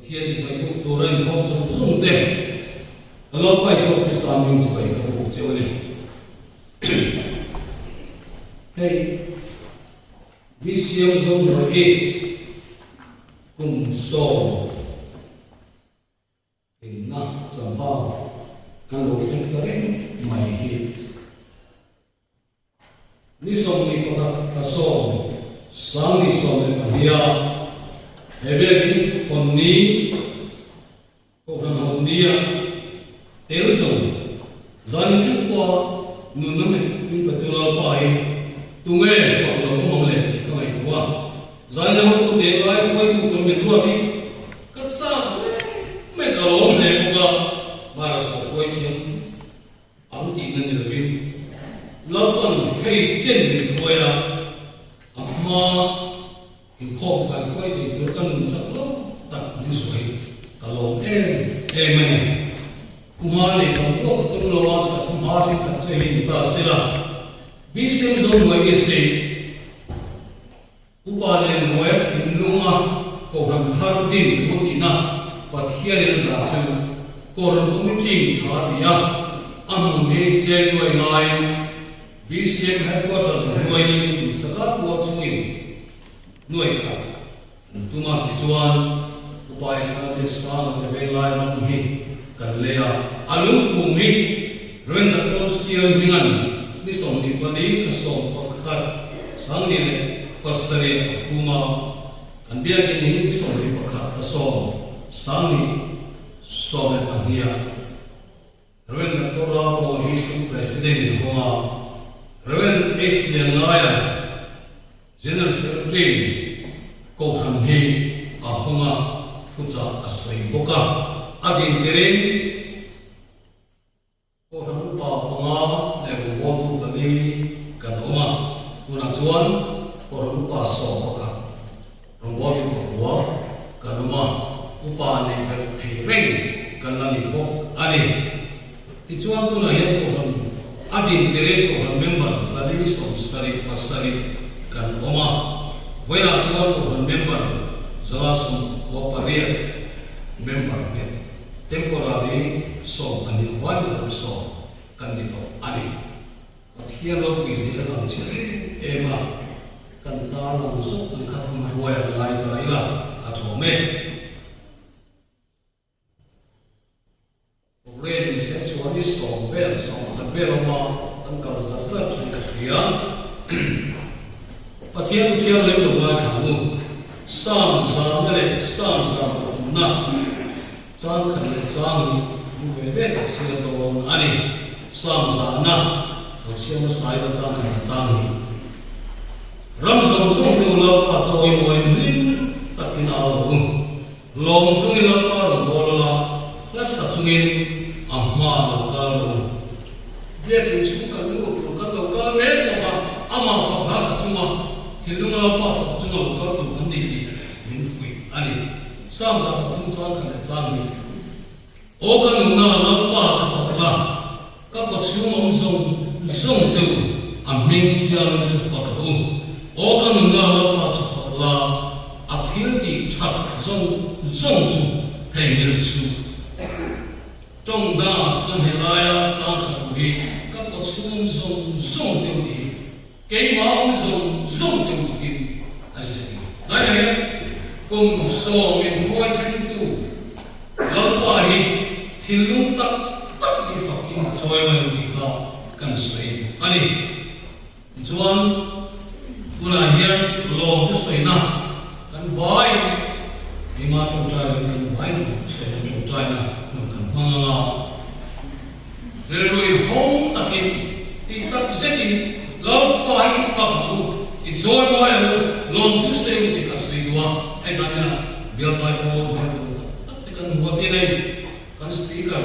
thiên thì phải cũng tổ lên không trong dùng tiền lâu quay số cái sao mình chỉ phải không bộ chiếu này hey vi siêu dùng rồi is cùng số thì nó chẳng bao căn độ thiên tới mày hi ni som ni ko ta som sang ni som ni bia hebe kon ni ko ran hon dia tel som zan ki ko nu nu ni patula pai tunge ko lo mo le ko ai ko zan lo ko de lai ko ku ko me ru ti kat sa me ka lo le ko ga bara so ko ti am ti na ni le bi lo kon kai chen ni ko ya amma in ko ka ko ti to kan sa lo ta ni so ai ka lo mani kuma ne kan ko to lo wa sa kuma ti ka che ni ta se la bi sim zo mo ye se upa le mo ya kin lu ma ko ram thar din ko ti na pat hian ni da chu ko ram ko mi ti tha ti ya am me che loi ngai BCM headquarters nuôi ni saka kuat sungi nuôi ka tuma kichuan upai sa de sang de belai nam hi kan lea alum pumi ren da to sial mingan ni som ni pali ka som pakhat sang ni le pasare kuma kan bia ni som ni pakhat ka som sang ni som e pahia ren da to ra ko hi som president ni homa Reverend H. Naya, General Secretary, ko ham hi ahunga puja asoi boka agin tereng ko ham pa ponga le bo tu kali kanoma kuna chuan ko ham pa so boka ro tu ko kanoma upa ne ka thireng kalani bok ani ti chuan tu na hian ko ham adin tereng ko ham member sari som sari pasari kan oma wena chuan ko member zala sum opariat member ne temporary so ani one so kan dito ani here lo is the lang chile ema kan ta lang so kan khathum royal lai la ila athome already sexually so bel so the beroma tan ka zat ka khia pathian thiam le lo ma thamu sam sam le sam sam na sam kan le sam bu ve ve ka sia to ani sam sa na o sia ma sai da sam ni sam ni ram som chung tu lo pa choi moi lin takin a ru long chung lo pa ro bol la la sa chung in amma lo ka ro ye ki chu ka lu ko ka to ka le ko ma ama fa na sa chung ma hilung lo pa chung lo ka tu kan ni min fui ani sam sa chung sa kan sam ni o ka nu na lo pa cha pa la ka ko chu mo zong tu a min ya lo chu pa tu o ka nu na lo pa cha pa la a phil ti cha zong tu kai ni su trong da xuân hè lai sang ka tu ka ko chu zong tu ni cái máu dùng từ thì là gì đấy này cùng số mình vui thanh tu lâu qua thì lúc tắt đi phật kinh rồi mà đi có cần suy anh chuan tu là hiện lo cái suy na cần vai đi mà trong trái cần vai sẽ trong trái na cần mang la rồi hôm tập thì tập sẽ đi lâu qua anh phật tu thì rồi qua lon tu xây thì cả suy qua hay là na biểu thái cô tất cả những cái này kan speaker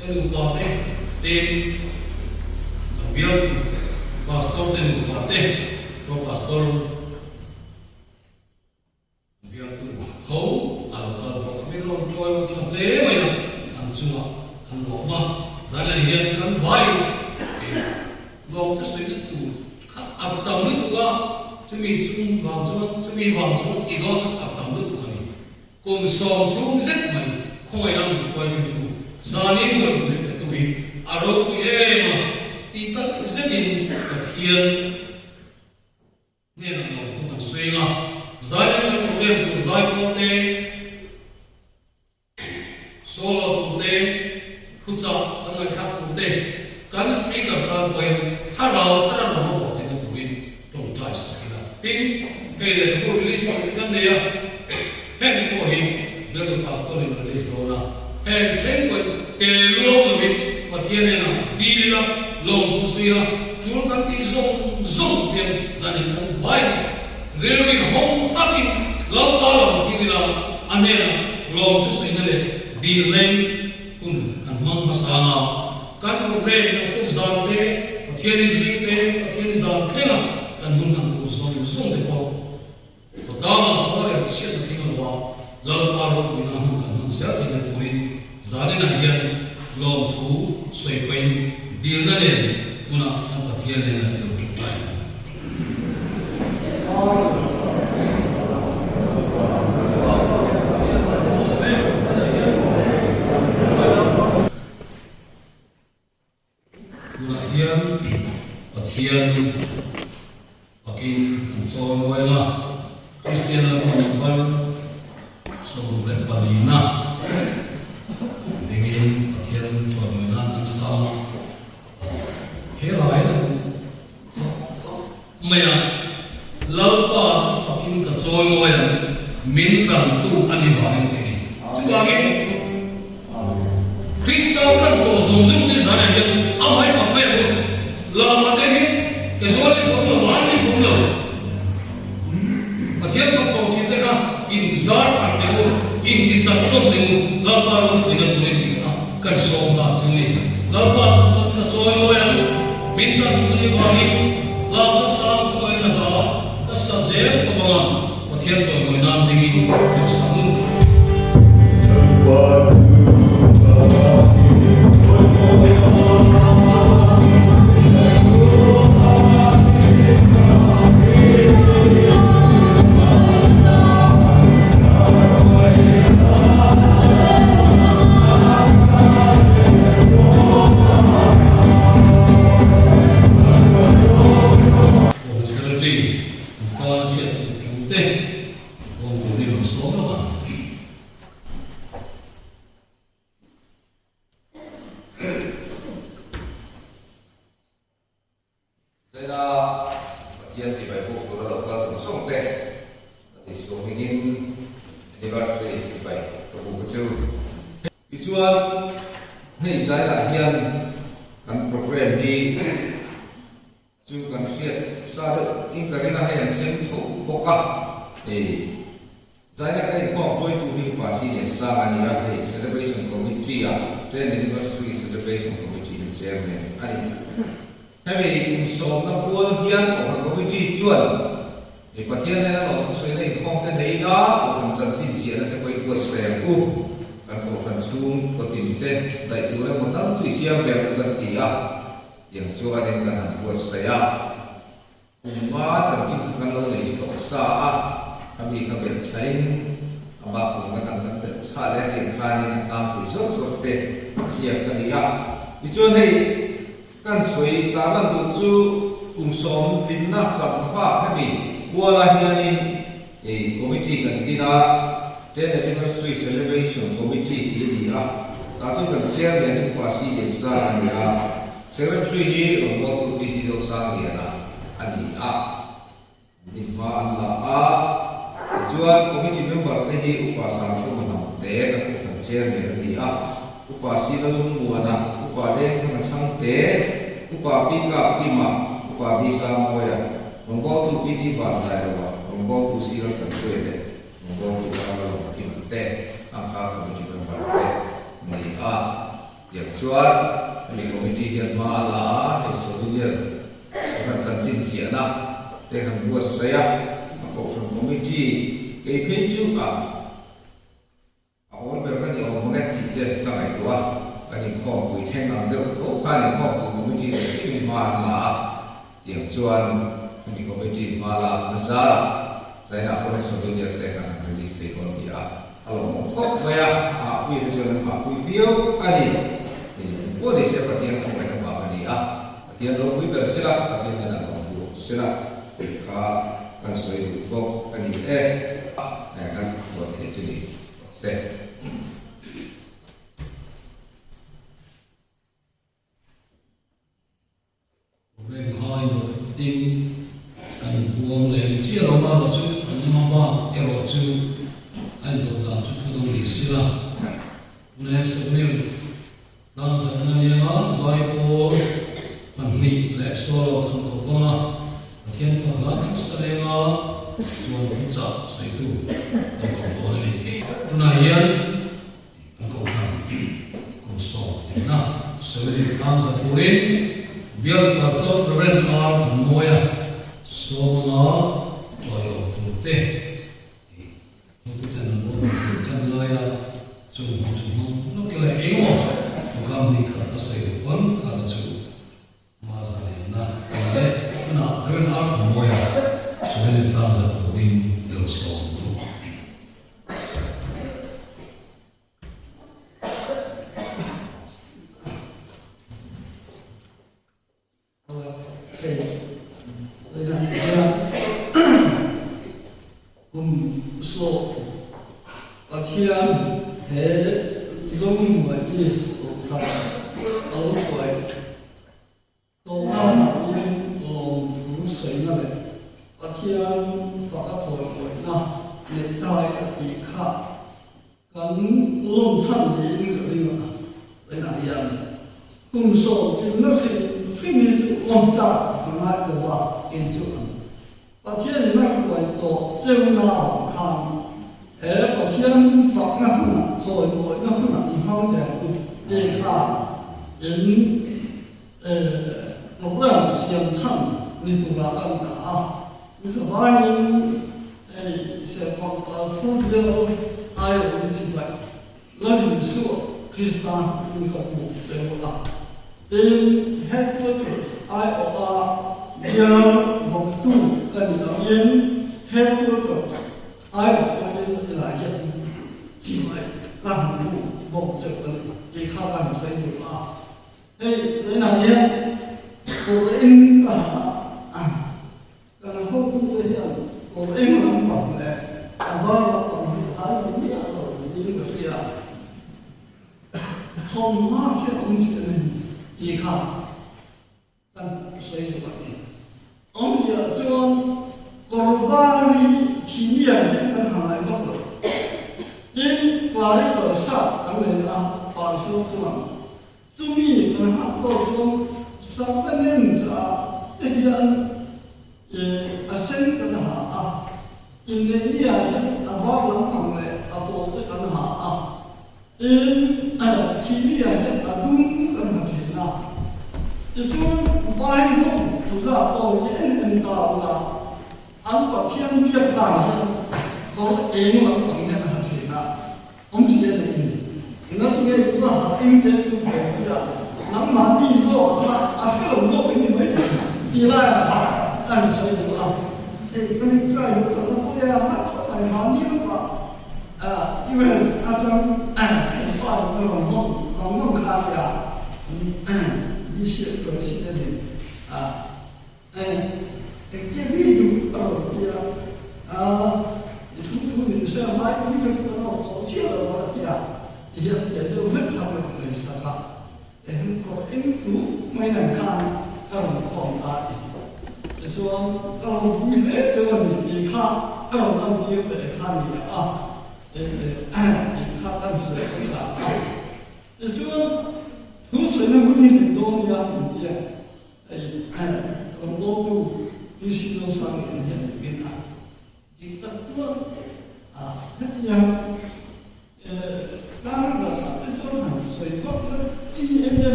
tên qua thế tên biểu pastor tên qua thế pro pastor biểu tu hậu al al pro mình lon chơi trong lễ mày ăn chung ăn ngõ mà ra là hiện kan vai lo cái suy tu áp tâm lý tu ka chúng mình xuống vào xuống chúng mình vào xuống thì có áp tâm lý tu cái cùng song xuống rất mạnh khôi lắm quay đi gia đình người của mình tụi aro của em mà đi tất rất nhiều thiên nên là nó cũng suy ngã gia đình người của em cũng gia đình tê solo của tê khúc sa anh người khác của tê căn speaker căn quay thà nào nó bỏ thì nó cũng bị tổn thất sai là tin cái này cũng release vào cái này à hết của hình được pastor release rồi hết của cái lô của mình và thiên này là đi là lồng của suy là chúng ta đi zoom tiền gia đình không vay really home happy lâu ta là cái là anh em lồng của suy này đi lên cũng ăn măng mà sao các công việc nó cũng giảm thế thiên gì thế thiên giảm thế là cần muốn làm cũng zoom để bao to đó là có thể sẽ được cái nào lâu ta rồi mình làm cần muốn sẽ thì là mình gia đình này hiện lồng thú xoay quanh điều đó để cũng là anh bật thiên này là điều tuyệt vời Thiên và cái số gọi là Christian là một phần số về Palina dengan Thiên cho người ta ăn sao thế lại là mày lâu qua và kim cả số gọi là min cần tu anh đi vào đây chứ ba cái Christian cần tu dùng dùng cái giá này nhưng ông ấy phải phải làm mà cái số này cũng là bán thì cũng là và thiên không cầu thiên cái in giá cả cái một in chỉ sản xuất thì một làm bao nhiêu thì gần tuổi thì cần số cả chúng này làm bao nhiêu cái số này là mình cần cái gì vào đi làm cái sao cái là đó cái sao dễ của bạn và thiên rồi người nam thì mình sống Saya nak boleh sebutnya dengan release teknologi. Kalau quy cho nên mà quy phiếu cái gì thì có thể sẽ phát triển không phải trong bảo này phát triển rồi quy về sẽ là phát triển là công vụ sẽ là để khá cần sử dụng có cái gì đấy kan buat jadi set. Bên hai người tin anh buông lên chia rồi mà chứ anh mà ba em rồi chứ anh được làm cho tôi đồng ý xí là nên số niệm đang dần dần như nó rồi cô mình nghĩ lại số thằng cô con là hiện phần lớn sẽ lên nó chuồn cũng chợ xây tủ anh còn có này này yên anh còn làm còn sổ thế nào xử lý đang dần cố lên việc và tôi problem ở phần môi số nó rồi ở thực tế tôi thấy là một cái lời dùng nó cái lời ấy mà tôi cảm thấy cả ta xây được vẫn là dùng mà giải là đấy nó là cái ở phần môi cho nên đang dần cố lên được sổ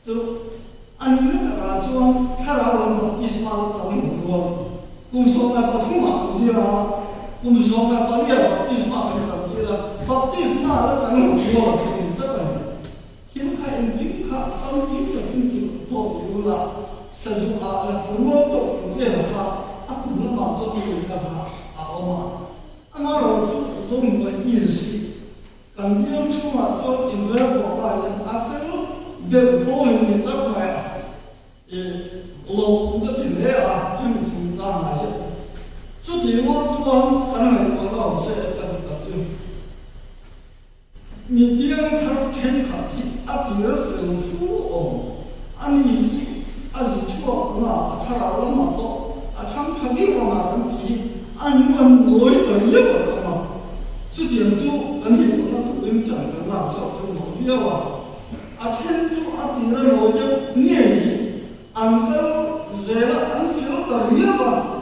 就按那个说，看来我们意思嘛，咱们多，我们说那不通嘛，不是啦，我们说那不练嘛，意思嘛，跟咱们了，把意思嘛，那咱们多，这个，现在应看上应的应就多有了，甚至啊，我都练了他，啊，可能嘛，这里有个他，啊，我嘛，啊，那我就我意思。kan dia cuma so Israel bawa yang asal dia boleh minta kaya Allah untuk dia yang sementara aja. Jadi orang cuma karena orang saya tak tahu. Ni dia tak terkati, dia selesai om. Ani aji cuma na cara orang itu, macam tadi orang nanti ani orang boleh terlibat orang. 这点就跟你我那不能讲的那叫跟我要天主底下我就念你，按照这个按小的要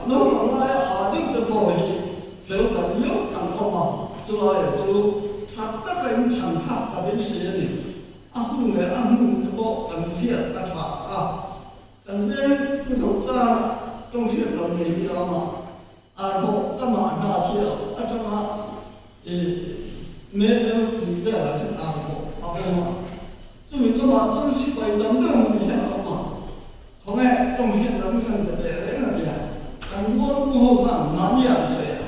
那么来定的保险，小的要按照嘛，是吧？就他大概你看他边写的，后来按这个按片反正不走这东西都没知道嘛，后干嘛那天干嘛？没有里边来是嘛，所以干嘛真是为等等一下嘛，后来东西咱们看的在那边，很多不好看哪里样子呀？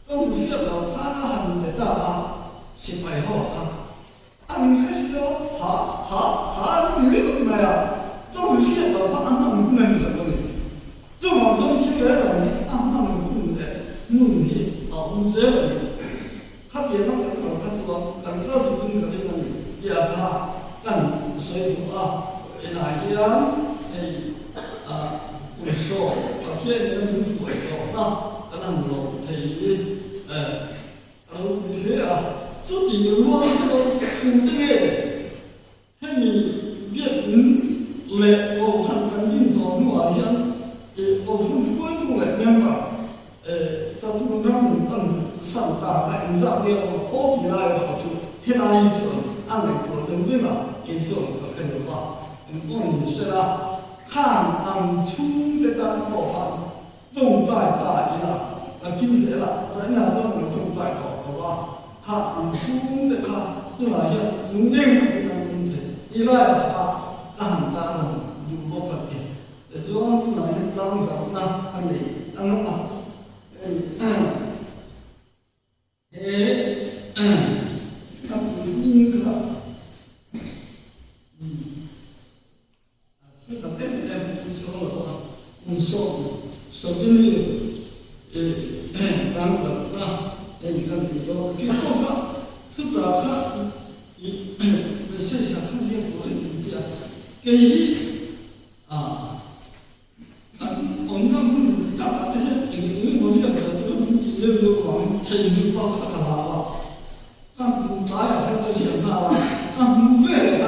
东西了看了很的大是为好按开始了你那个没呀？东西了看那没那个这往上去来了，你按那个不的，目的不是的。 他别的很少，他说很少的工作的人也他干水土哪些不说，把天然的土为高那能够以不学自己我这个土地，他你别人来我看环境多么样，我从关注来面吧，在这个方面上大那你上面我比那个好处，现在一种按那个对不对嘛？也是我可能的话，你是啦，看出这个好看，动在大一啦，平时啦，人家这种动在好吧？看出这个对吧？像用那个东西，一来的让大人有部分的，希望不能当什么呢？他们他不应该，这个对不不说了话，手机里当时你看比较最后看早看剩下看见我的给我们那大这些因为我这个就是往天津报考他了。 咱也很多钱了，为了咱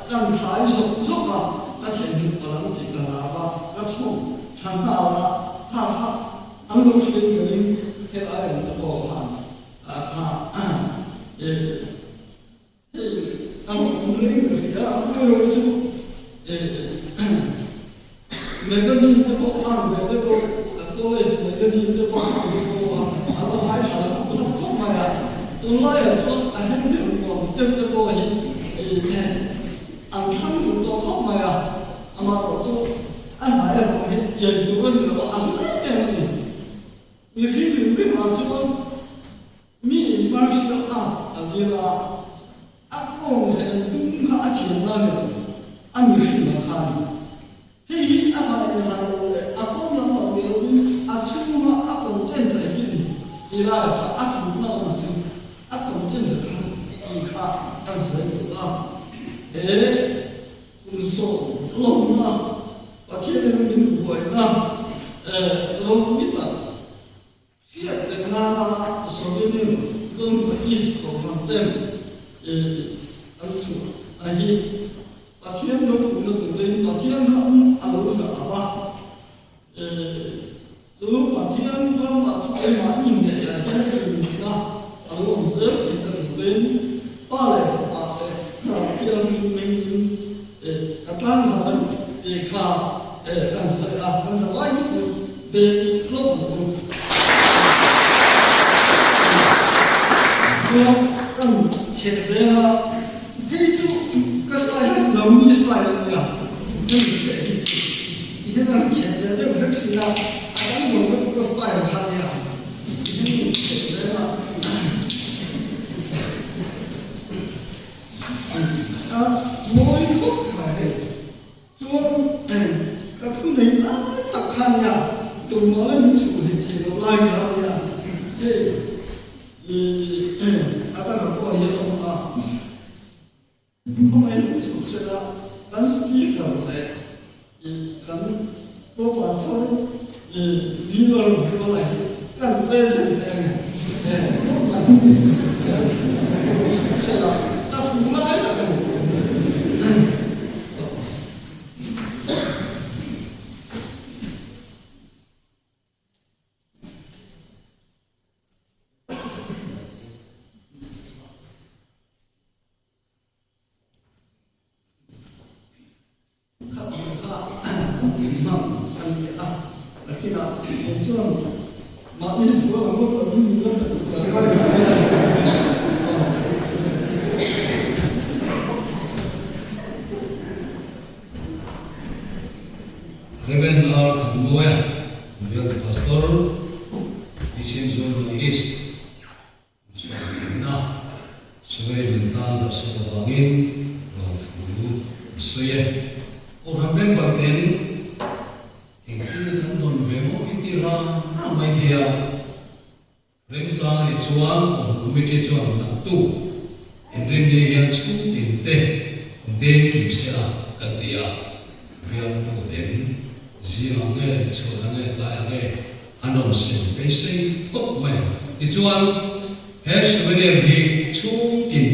咱抬手那天天不能这个错参加了，俺都是给给俺人的包饭，俺们那个为了就每个人都每个都为每个人都俺都还长不能空嘛呀。 我也说，很多我对这个按看不到好嘛呀，我说按哪样方面也有问题了，按那边问题，你可以为嘛说，你一般是这个公人东卡钱那个，你是怎么看的？嘿，那个公人老牛青嘛，公正在这里，你那公那么青。 总正的看，一看，但是不说龙把天然的名贵龙一打，天的手机里任何意思都反正把天都懂得对对，把天都啥吧，只把天都把出来满意的呀，天的名我们这边的主人，8来8的，天明 thì khá cần sẽ lại về lúc cần hiện về là cái số cái sai lầm như sai lầm nha cái thế là hiện về cái việc gì là anh muốn cái sai lầm khác nha hiện về là mỗi lúc phải xuống các thứ này là tập hành nha tụi nó những chủ thì nó lại ra nha thì ta là có hiện tượng là không ai lúc chủ sẽ là gắn speed trở lại gắn bộ quả sâu đi vào nó lại gắn bê sẽ này sẽ là ta phụ lại là cái Reverend Lord Moya, we are the pastor, Mission Zone East. Now, so we will dance of Sabangin, Lord Guru, Soye. Or remember then, in Kiran Vemo, Itira, Namaitia, Remsa, Chuan, or Lumiti Chuan, Natu, and Rende Yansku, in Te, Kimsea, Katia, we are to them. Ziange, Chuange, Diange, and on same basic bookman. The Chuan has very big 2 in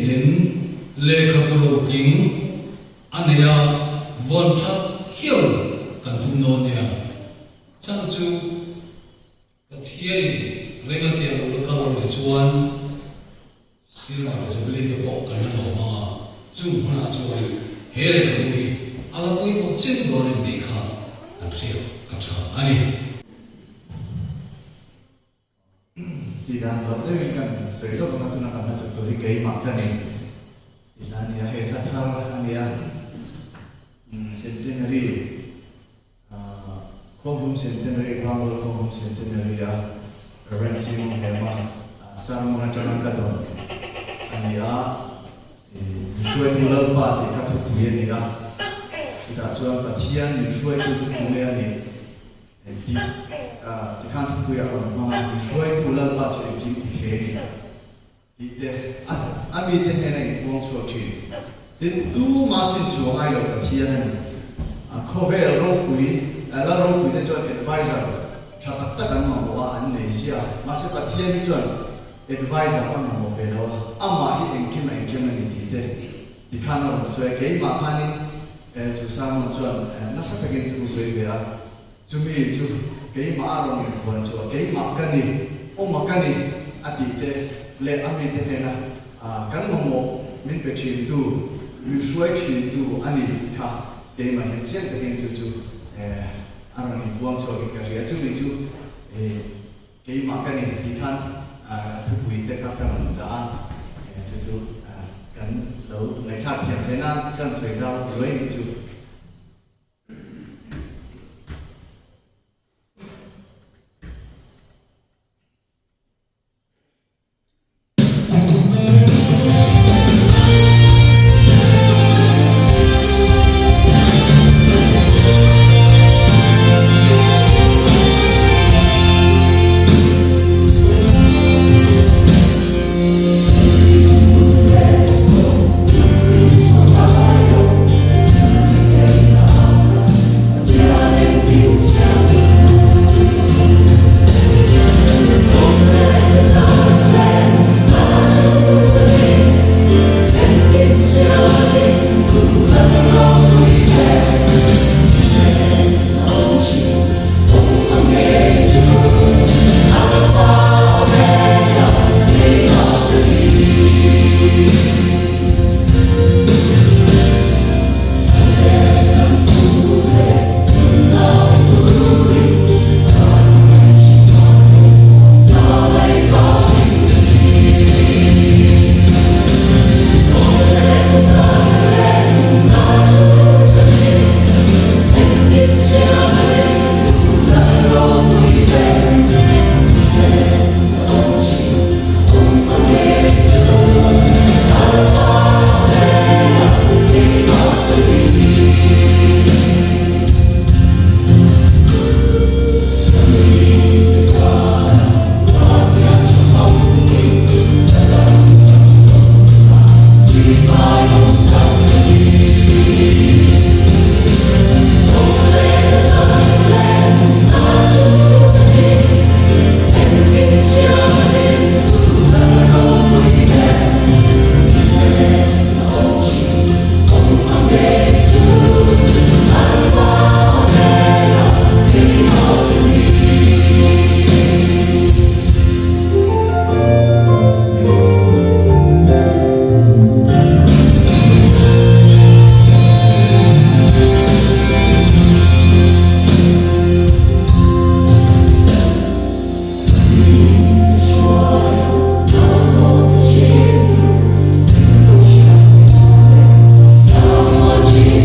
Lake of King, Anaya, Vonta, Hill, Cantunonia. Sansu, but here, Regatia, local of the Chuan, Silva was a believe of Cananoma, Zumana Chuan, Here, Alapui, but Silver in the car. Thì đang có tới cần sửa lúc mà tôi nói là sự tôi kỹ mặt cái này thì là nhà hệ thống thao anh em centenary không centenary Bangor không centenary à Ransom Hema Saramona Chanang Kadon anh emช่วยทุเรศปาติคัตุเยนี่อ่ะkita cuan patian ni shuai tu kumea ni di kan tu kuya ma shuai tu la pa chu ki ti he di te ami te ne ne bong so chi tin tu ma tin chu ai lo patian ni khobe ro kui la ro kui te chuan advisor tha tak tak an ma wa an nei sia ma se patian ni chuan advisor an ma mo fe lo ama hi en kim ni di te di kan ro shuai ke ma khani chú sang một chuyện nó sẽ phải kiến thức suy về à chú mi chú cái mà ông ấy quan chú cái mà cái gì ông mà cái gì à thì thế lệ anh mình thế này là cái mà một mình phải chịu tu mình suy chịu tu anh ấy cả cái mà hiện diện thì hiện chú anh ấy quan chú cái gì chú mi chú cái mà cái gì thì khăn thực quý thế các cái mình đã chú cần đấu ngày khác hiện thế nào cần xảy ra với mình chú Hãy subscribe cho kênh Ghiền Mì Gõ để không bỏ lỡ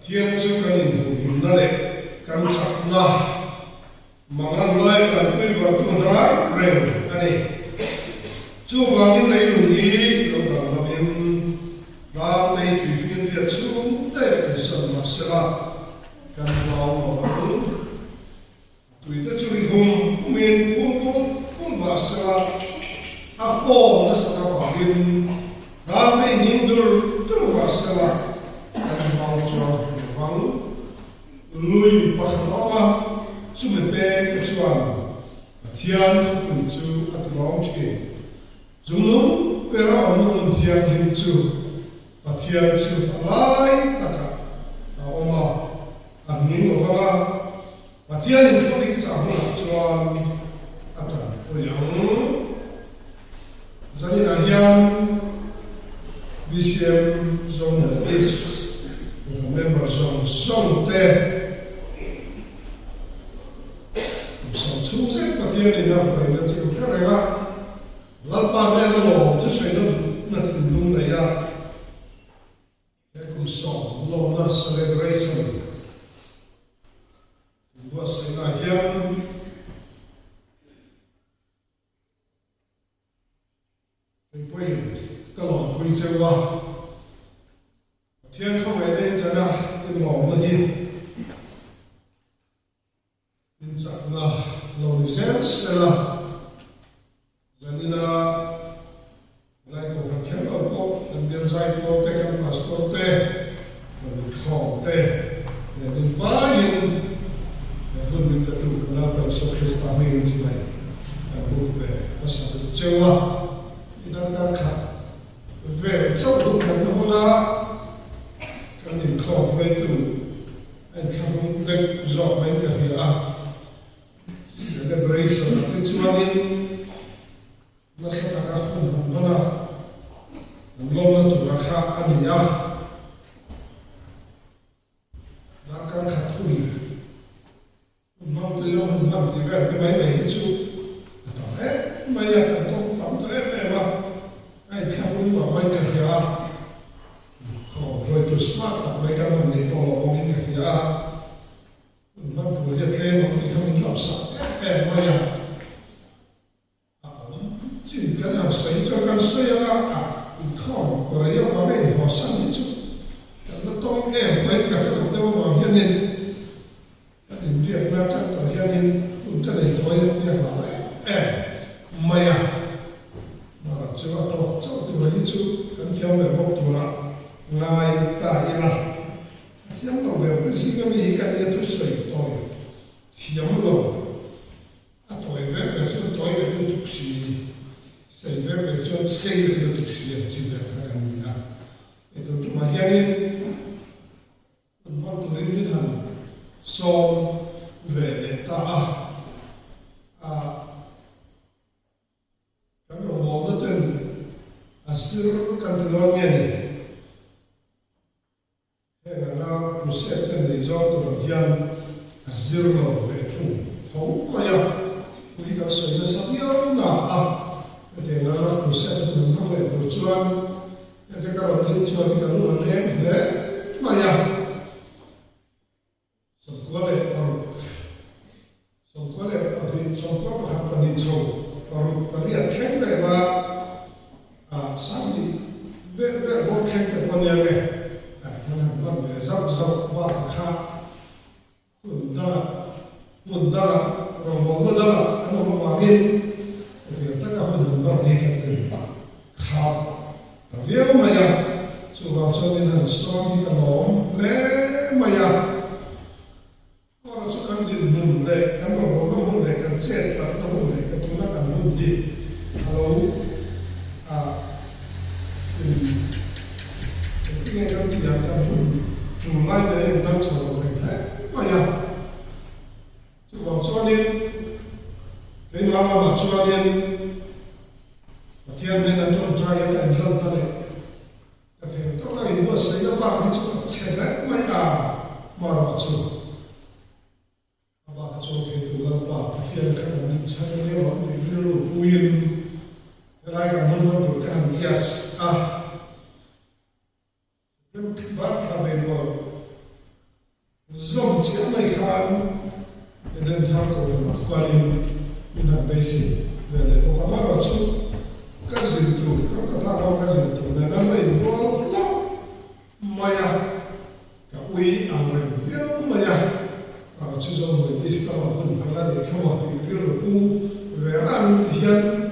Tiang chu kan in na le kan sak na mangan loi kan pui va tu na reng ani chu wangin nei lu ni lo da la bin da nei tu fin dia chu te son ma sela kan lao ma tu tu te chu hum min hum ba sela a fo na sa ka bin da nei ni dur tu ba sela kan lao chu lui pakhatama chu me pe chuan thian khu chu at long chi chúng nó bây giờ ông muốn thiền hình chú và thiền chú lại tất cả ông anh nhìn vào và thiền hình chú đi chẳng là cho tất cả bây giờ nên là hiện BCM zone is member zone zone te so chung se patia ni na pa na chi ka ra ga la pa ne no lo chu sai no na tin lung na ya e kum so lo na celebration wa sai na hian poi ka lo poi che wa thiên không phải nên cho ra cái mỏ mà gì nên chắc là lâu đi xem sẽ là cho nên là lại có các khen ở bộ thành viên giải bộ tê các passport tê rồi khó tê để đến vài những phần mình đã tụ là phải số Christa mình như này bộ về nó sẽ được chơi qua thì đang đang khá về trong lúc này nó là kan in khom với tu anh không việc rõ với cái gì celebration cái chuan in nó sẽ là các phần nó là lo là tu ra khác anh nhá đã càng khát thui mong tới lo mình làm gì vậy cái máy này cái chú đấy mà nhà càng tốt lắm tới em mà anh không muốn bảo anh cái gì rồi tôi smart mấy cái mình để follow ông ấy thì nó vừa được thêm một cái không làm sao em bây giờ chỉ cái nào xây cho cái xây ra không rồi yêu vào cái họ sang đi chút nóต้องem với cả cái đầu vào hiện nên cái việc là cái ở hiện nên cũng cái này tôi việc là em mày mà chưa có tốt cho tôi đi chút cái theo về một tuổi là ngay tại là hiếm đầu đều cái gì cái gì cái gì tôi xây tôi hiếm rồi tôi về cái số tôi về cái tục sĩ xây về cái số xây cái tục sĩ chỉ về cái gì đó thì tôi mà hiện nay tôi mong tôi đến thành so về để ta cái đồ mỏ nó tên sửa cái từ đó nghe này sẽ tên lý do của dân zero về thu hậu mà ya vì cái sự nó sắp yếu là thì nó là sẽ tên nó về tổ chuyên cái các bạn đi chuyên cái nó là em đấy mà ya xong qua lệ ở thì xong qua học là đi sâu còn cái việc khen về là sáng đi về vô khen về con nhà này dọc dọc và khác muốn đa rồi muốn đa nó mà biết thì tất cả phần đó thì cái khác việc mà ya số vào số nên là số đi tao lẽ mà ya còn số căn gì muốn lẽ cái mà muốn lẽ cái chết là nó muốn lẽ cái chúng ta cần muốn gì hello cái cái gì là chúng lại để đang chờ mình đấy mà ya chứ còn cho nên thế mà cho nên thiên nên là chọn trai cái thành lâm ta đấy cái thế đó là những xây ra ba cái chỗ sẽ đấy mấy mà cho ba cho cái tụ lâm ba cái phiên cái mình chơi cái bọn mình lưu uyên cái này là muốn tụ cái hàng yes nhưng bắt là mình rồi dùng chiếc này khăn nên theo cầu mặt quan điểm mình làm basic để có các bạn vào chút cái gì tụ các bạn đâu cái gì tụ này nó mình có lắm mà ya cả uy mình viết mà ya chú trọng về đi sau hơn là để cho họ thì viết được u về ăn hiện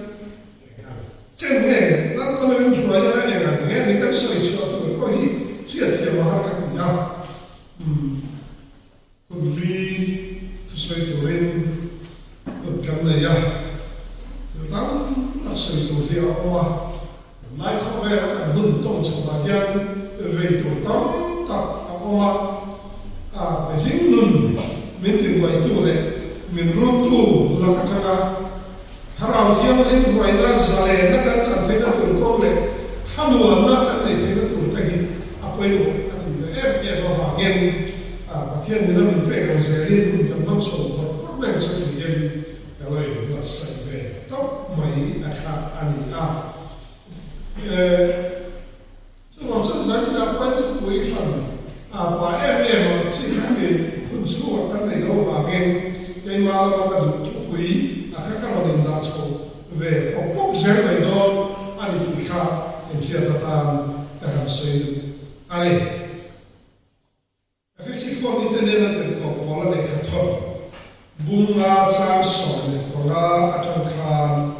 trên này nó mình chủ yếu là nghe những cái sự cho tôi có ý chuyện thì mà họ các nhà cùng đi xây tụ lên được cái này ya lắm nó xây tụ gì mà lại không về cả hùng tông trong bà giang về tổ tông tập mà về hình nun mình tìm vậy tu này mình rút tu là các thằng harau thiam lên ngoài ra zale nó đã chẳng thấy nó tụi con này tham luận nó đã thấy nó tụi cái quay bộ em vào nghe thiên thì nó mình phải còn dễ đi mình cần bắt sổ và bắt đầu cho thì em cái lời là sạch về tóc mày khác anh chứ còn sẵn sàng là quay thức quý phần và em mà chỉ khác thì phân số hoặc các này đâu và nghe cái mà nó cần thức quý khác các gia đình đã sổ về hoặc bốc dễ về đó anh thì khác em chia ra tam các hàng xây anh cái gì cũng như thế này là cái có là để khắc phục bunga trang sỏi có là trong khan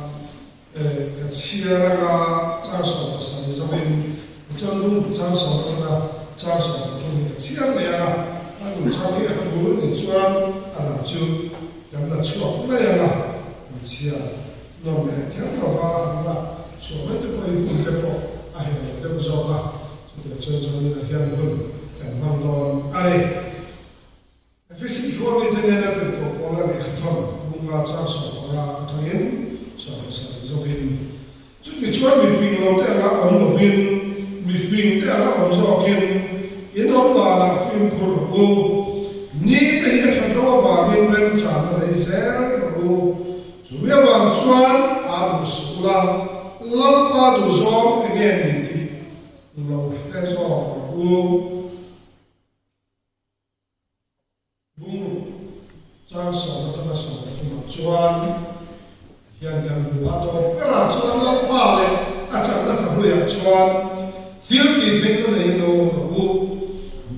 cái chia ra trang sỏi của sản xuất bên trong lúc trang sỏi là trang sỏi của cái chia này là anh cũng trang bị các thứ để cho làm chú làm là chuột này là chia nó mới theo vào là số mấy cái này cũng được có anh được rồi là cho như là hiện hơn cái mong đón ai cái gì cũng như thế này là được có là để khắc phục bunga trang sỏi là thằng em sỏi sản xuất bên chút cái chuột bị phình lâu thế là ông đầu viên bị phình thế là ông do kiên yên ông là phình của cô ní cái gì trong đó và bên bên trả lời dễ cô chủ yếu là chuột áp dụng là lắp ba đồ gió cái này thì lâu cái gió cô trang sỏi nó sỏi mà chuan hiện đang bùa đó cái là chuan nó qua lên chẳng là thằng người chuan thiếu gì thế cái này đâu mà bu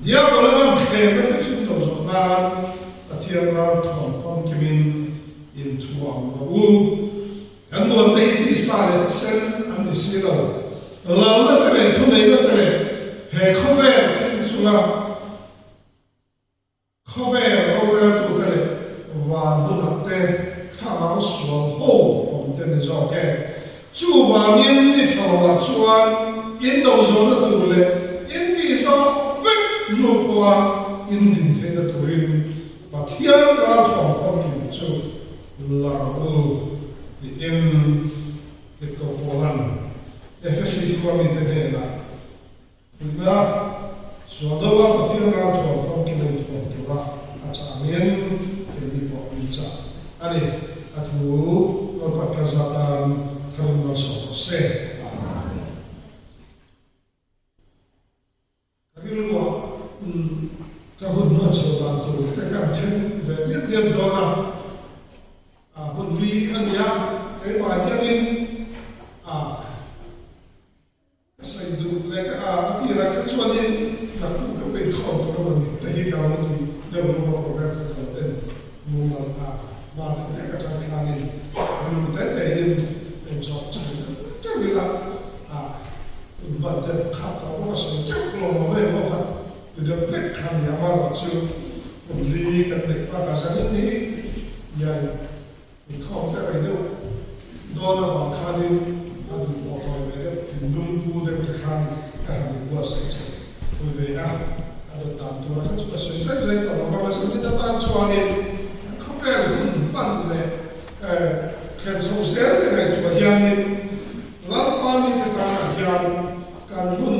dia có làm cái cái chuyện đó rồi mà thiên là thằng con kia mình in thuang mà bu anh muốn thấy đi xa để xem anh đi xí đâu làm cái này không này cái này hệ không về cái chuyện là không về đâu ra tụi cái này và nó đặt tên khảo xuống hôของtên là do cái chú bà nhiên đi thảo là chuan yên đầu gió nó tụi lệ yên đi sau vết nụ qua yên hình thế là tụi yên và thiên ra thảo phong kiểm chú là thì yên cái cầu bộ hành FSC qua mình thế này là chúng ta số đâu là thiên ra thảo phong kiểm tụi là achamin ini pokoknya ada aku dapat kesempatan karena sosial tapi lu kahun coba tu kan chen về biết đó là hôn vi ăn ya cái bài gia đình xây dựng lại cái kia là cái chuyện này là cũng có bên không có mình để cái nào thì đều có một cái tên mua mà cái cái trang khai này mình thấy để đi em chọn cái gì là vấn đề khác đó là sự chắc lòng về một cái từ được biết khám nhà mà chưa cùng đi cái việc ba cái sángนี้dài mình không thể đâu đó là vào khai đi anhบอกไปเลยถึงนุ่งกูเดินไปข้างการมีบัวเสกคุยไปนะada tantoนะก็จะสวยใจต่อมาสิ่งที่ตั้งชวนเนี่ยเขาเป็นปั้นเลยแค่สงสัยเลยตัวอย่างนี้รับปานี่จะทำอย่างการหุ่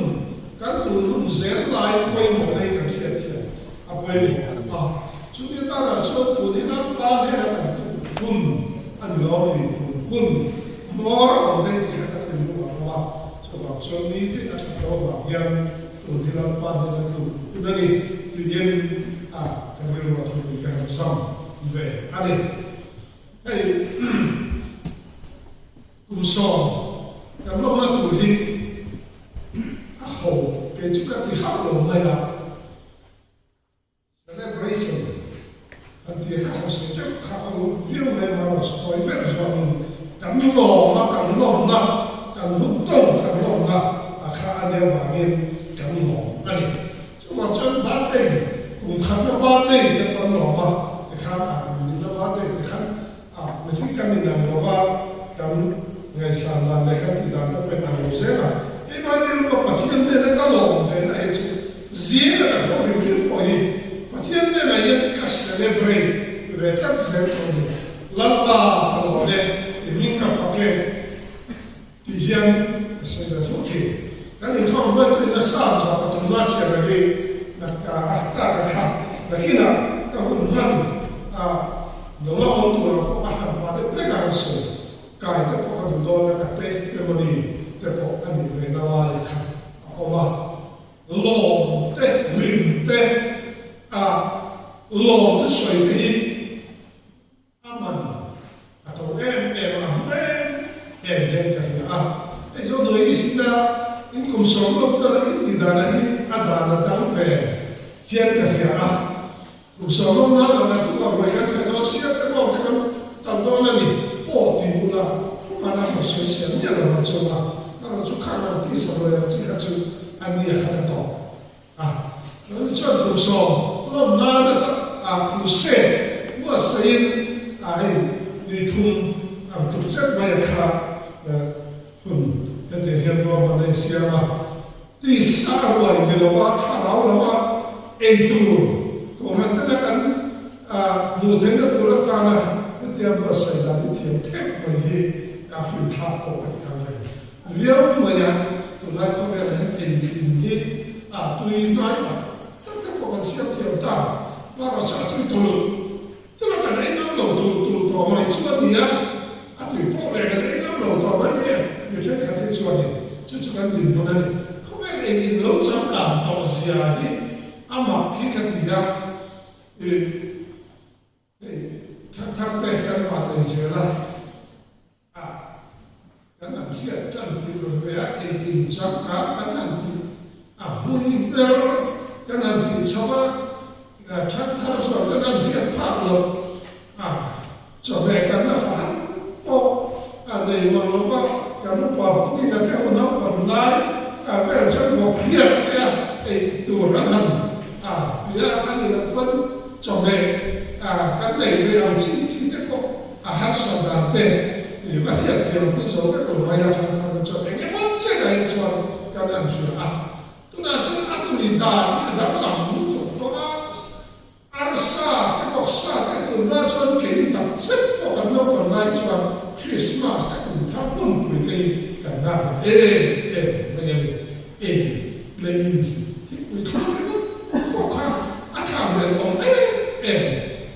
นเสียลายไปหมดเลยกับเสียเทียนเอาไปชุดที่ตั้งแต่ชุดตัวนี้รับปาเนี่ยหุ่นอันนี้เราดีหุ่นมอร์เอาได้ที่เขาเป็นรู้ว่าสุขภาพช่วงนี้ที่อาจจะต้องแบบยังตัวที่รับปาเนี่ยคือนั่นเองที่ยังการเรียนรู้ที่มีการซ้ำเวอันนี้ไอ้กุศลกับโลกนั้นตัวที่โอ้เกิดจากที่ข้าวลงเลยอ่ะ celebration อันที่ข้าวเสียจากข้าวเยี่ยมเลยมาสปอยแบบส่วนกันหลงนะกันหลงนะกันลุกต้นกันหลงนะข้าอันเดียวว่ามีกันหลงอันนี้จังหวะจนบ้านเองผมขับรถบ้านเองจะกันหลงมาแต่ข้ามีจะบ้านเองแต่ข้าไม่ใช่กันในนามว่ากันไงสารนั้นเลยครับ ti dan ta pe na lo se la e ma ni lo pa ti ne na ka lo te na e zia na ko ri mi po ni pa ti ne na ye ka celebrate ve ka se ko ni la la ko ne e mi ka fa ke ti hian se da fu ki ka ni ko ba ni na sa ta pa tu na sia ga ni na ka ta ka ha na kina ka hu man a no lo ko tu ro pa ha pa de le ka so ka te ko ka do na ka pe te mo ni te ko ani ve na wa le ka ko ma lo te min te a lo te soi te aman a to em a em ka ya e jo no e sita in kum so lo ta ni da na ni a da na ta ve kien ka ya kum so lo na na tu ka wa ya ka no sia te ko te kan ta do na ni po ti bu la ma na so soi sia ni la na so la na so ka na ti so lo ya ti ka chu an ni ka na to no cho kum so lo na na ta kum se wa sai ai ni thum am tu se ma ya ka hun te te hian do ma ne sia ma ti sa wa ni lo wa ka ra lo ma e tu ko na ta kan mu the na tu la ka na te am ba sai da ni te te ma ye a fi tha ko ka sa le via ma ya tu la ko ve na e ni tu i nai ma ta ta ko kan sia te ta ma ra cha tu tu tu la ka nei na lo tu to ma i chu ni ya a tu po le ka nei na lo to ma ye yo se ka te chu ni chu chu kan ni no na ko ve ni lo cha ka to sia ni ama ki ka ti ya ta pe kan fa te sia la kan na ki ya tan ti lo ve a e ni cha ka kan na ti mu ni pe kan na ti cha ba na cha ta so kan na fi pa lo cho ve kan na fa po de ma lo pa kan na pa ni na ka na pa lai ve cha mo ki ya e tu ra kan ya ani la pon cho ve kan nei ve ang chi te ko ha so da te ni va fi ke lo so ke ko mai la cha cho ve ke mo che ga cho kan na ju tu na chu a tu ni da da la mu to na arsa ke ko sa ke tu na cho ke ni ta se ko kan no ko mai cho Christmas ta ku ta pun ku ke kan na me le ni ki ku ta ko ka a ka me lo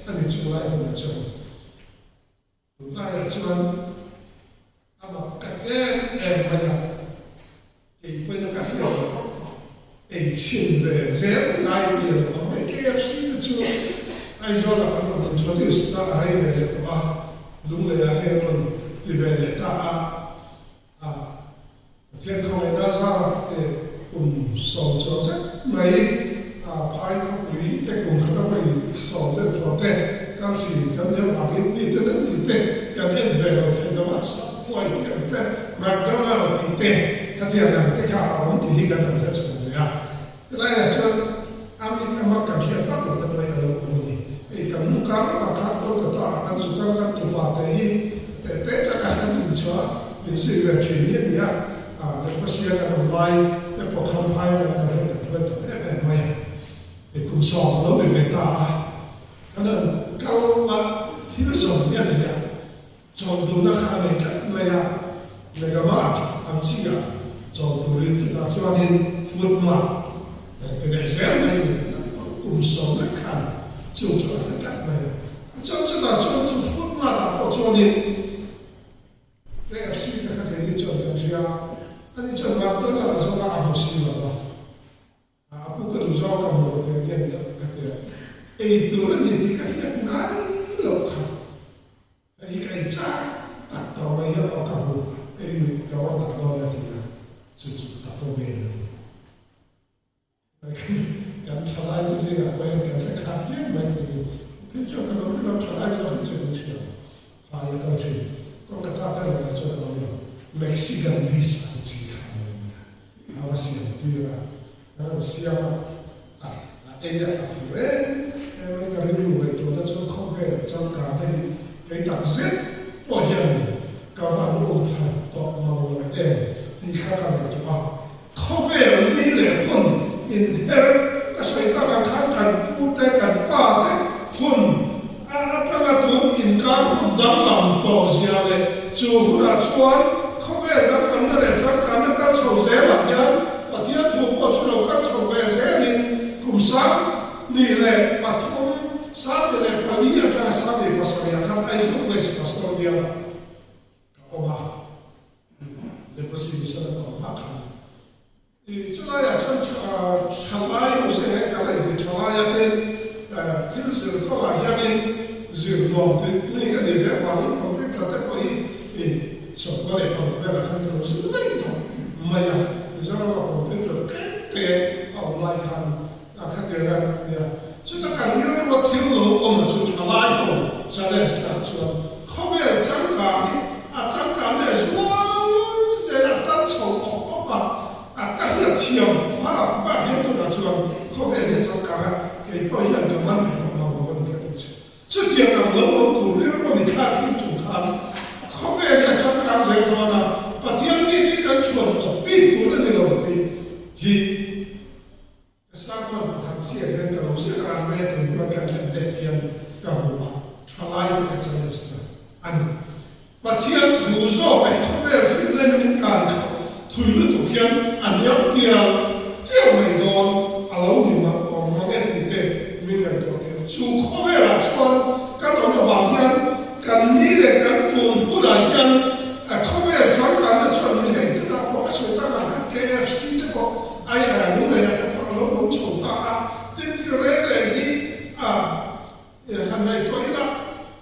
ani chu la ni cho tu la ya chu ama ka ke ma ya e poi no ka fi e chin ve ze lai ni lo me ke FC chu ai zo la ka no cho di sta ai ne ba lung le ya ke no ti ve le ta ke ko le da sa te so cho ze mai pai ko ri te ko ka ta mai so le pro te kam si kam ne pa ni te ne ti te ka ne ve lo te no ma sa ko ai ke pe ma do na ti te ta ti ya te ka on ti hi ka ta ta cho ya la ya cho ami ka ma ka ki fa ko ta mai lo ko ni e ka mu ka ma ka to ka ta an su ka ka tu pa te hi te ta ka ta ti cho ni si ve chi ni ya le ko si ya ka mai le po ka mai ka ta le mai e kum so lo me ve ta ka na ka ma ti lo so ya ni ya cho do na ka me ka me ya le ga ma am si ya cho do rin ti ta cho ni fu ma te ne se mai kum so na ka cho na ka me cho na cho fu ma ko cho ni le ga si ka ka ni cho ya ani cho ma to na so na a si lo apu ka du zo ka mo te ke ni ka te e tu ni ti ka ni na lo ka ai ka i cha ta to ma yo ka bu e ni ka wa ta to na ti na su ta to be ni ka cha la ti ji ka ka ka ni ma ti ni cho ka no cha la ji ti ni ha ya ka chi ko ka ta ta na cho ka no Mexican visa ti ka ni a si ti ra sia ella a fure e ka ri lu to da cho ko ve cho ka ne le ta se po hian ka va lu ha to ma lo e thì khác cả một chút không về đi lệ hồn in her cái sợi ta càng khác càng phụ tế càng ba tế hồn các bạn cũng in cả hồn đắng làm tổ gia lệ chủ là chuan không về các bạn đã để chắc chắn là các sầu dễ làm nhá và thiết thuộc một số các sầu về dễ nên cùng sáng đi lệ và không sáng đi lệ và lý là cho sáng đi và sáng là ai giúp về và sáng đi là ông bà để có sự bisa ông bà thì chúng ta là trong tham ai cũng sẽ cái này thì tham ai cái cái sự có là gia đình dự đoán thì những cái điều về quản lý không biết là cái thì số có thể còn về là không có sự đấy thôi mà ya do đó không biết là cái online hàng các cái là chúng ta cần nhớ là thiếu lỗ ông là chúng ta lại không cho nên là không phải chẳng cả này số sẽ là tăng số mà các cái thiếu mà hiện tượng là chúng không phải là chẳng cả cái bây giờ nó mang lại một vấn đề trước tiên là lớn hơn đủ nếu mà mình khai thác chủ khán không phải là trong các giới quan là và thiên nhiên thì đang chuẩn ở bên của cái điều thì sáng mà hắn sẽ đến cái lúc sẽ làm về cái việc cái để thiên cái bộ thay lại cái chân là anh và thiên dù cho cái không phải là lên những cái thủy lực của thiên anh nhớ tiêu này đó alo mình mà còn nghe thì mình là chủ không phải là chuan các ông là vào thiên cần nghĩ là cần tuần của đại nhân không phải là chẳng cả là chuẩn bị hình thức là có cái sự ta làm cái KFC đó có ai là những người là nó cũng chủ ta tin theo đấy là đi hàng này có ý là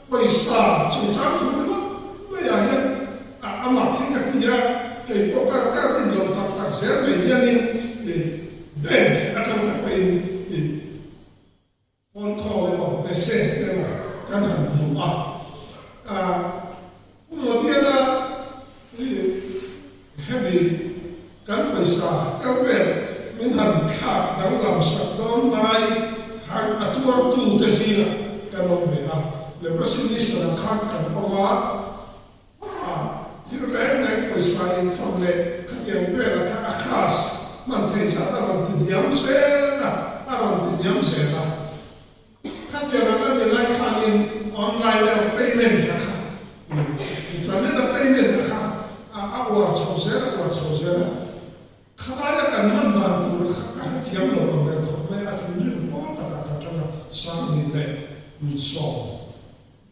bây giờ chủ trang chủ nước bây giờ nhân mặc thiên các kia thì có các cái điều đặc sẽ về gia đình thì để trong các bên thì phone call hoặc message để mà cái này một một cái là heavy cái pesa cái về mình hành khác đang làm sạch đó mai hàng atuar tu cái gì là cái nó về để bác sĩ đi sửa khác cái ông thì cái này pesa không lệ cái điều về là cái class mình thấy rằng là mình nhắm sẽ là mình nhắm sẽ là các điều là cái điều này khai in online là payment là cho nên là payment là khác ở chỗ sẽ là ở chỗ sẽ là khai ra cái năm nào tụi cái thiam lộ về không phải là chúng mình có tất cả các trong sáng nhìn này mình so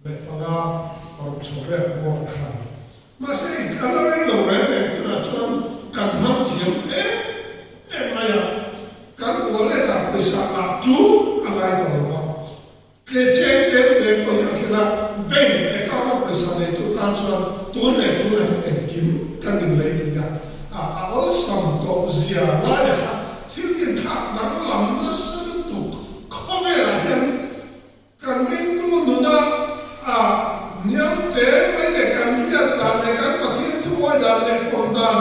về phần ở chỗ về của khai mà sẽ cái đó là đồ về tức là cho cần tham thiam em này cần có lẽ là bây giờ là chú anh ấy đó cái chế cái bây giờ cái là bên cái cao nó bây giờ này tụi ta cho tụi này em kiếm cái gì đấy thì ở sầm tổ zia lại thiếu những khác nó làm nó sân tục không phải là hiện cần bên tu nữa đó nhắm thế mấy cái cần biết là cái cần mà thiên thu ai là cái quần đàn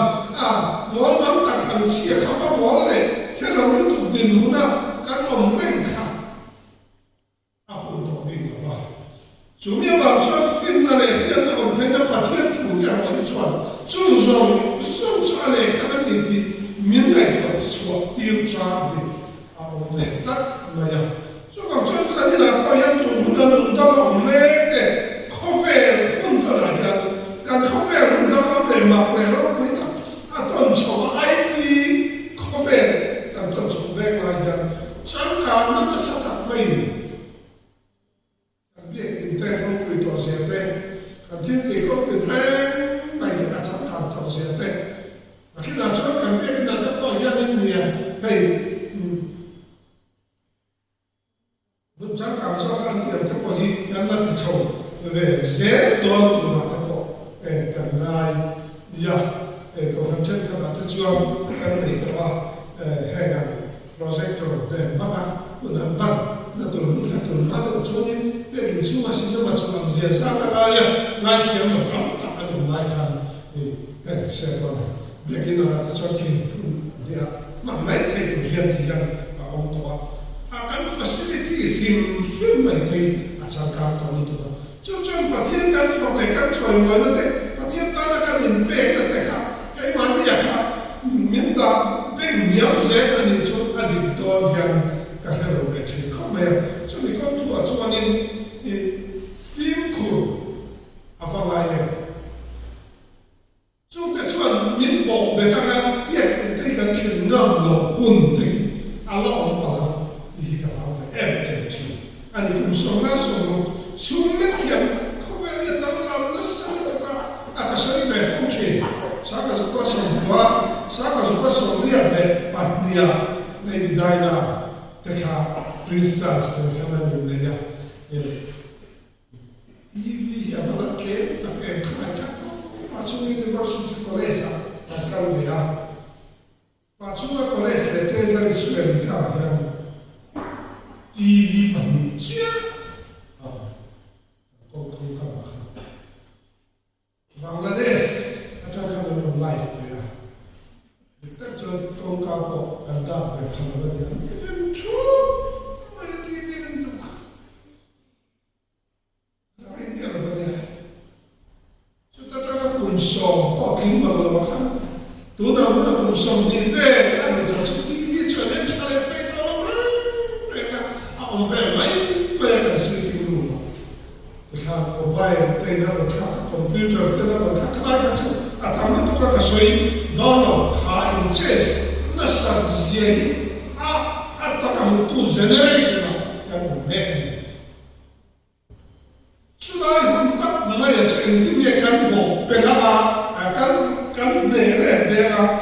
muốn nắm đặt hành xia không có muốn này thế là cái tục tiền nữa đó cái lòng bên khác không tổ đi được vào chúng mình bảo cho phim là này hiện là còn thấy nó phát hiện thủ nhà nó đi chuẩn注重出嚟睇緊呢啲免嚟個所調查嘅我哋得唔係啊？所以講將曬啲嗱個人用得唔叻嘅，咖啡換得嚟嘅，但咖啡換得我哋mặc嚟咯，佢得當從 IT 咖啡但當從咩嚟嘅？相較呢個實質咩？咁啲人哋都會做些咩？咁天地嗰邊咧。頭先係，嗱，佢嗱將近邊嗱一個一年，譬如本身感受緊啲人都可以有乜嘢做，對不對？寫多啲嘛得個，近來呀，個行政佢話都將跟嚟嘅話，係人攞識做，乜不能辦，那都做呢，譬如說話先都話做唔成，三個呀，拉錢就咁，打唔拉錢。sẽ còn việc như là cho kỳ thì mà mấy thầy của hiền thì rằng ông tòa cái facility phim mấy thầy chẳng cả còn như thế cho và thiên căn phòng này căn trời mới nó đấy và thiên ta là cái mình về là cái khác cái mà đi khác nhiều dễ anh ấy chút anh ấy to rằng các cái đồ về chuyện không mấy cho nên con tua cho nên phim cool à phong lại này chú cái chuyện miền bộ về các cái biết cái chuyện ngầm lộ quân tình à lo ông bảo đi cái bảo phải em chú anh ấy cũng sống ra sống xuống nước hiểm không phải là làm nó sao được à cái sự về phong thủy sao cái có sống quá sao cái có sống liền này bắt nia này đi đại na cái khác Prince Charles cái mà mình này ya Ivi aveva che perché faccio un'università colesa a Calvia faccio una colesa e tesa di sulla Ivi Panicia Bangladesh attraverso un life perciò con capo cantato per Calvia song họ kính vào lòng khác tú nào cũng là cùng song đi về anh để sản xuất đi trở nên trở nên bên đó đấy là ông về mấy về là sự tình luôn thì khác có vài tên nó là khác computer tên nó là khác cái này chứ à tao mới có cái suy đó là high interest nó sản gì à tao cả một tu generation cái một mẹ chúng ta không có mà là chuyện những cái cán bộ về là cán để về là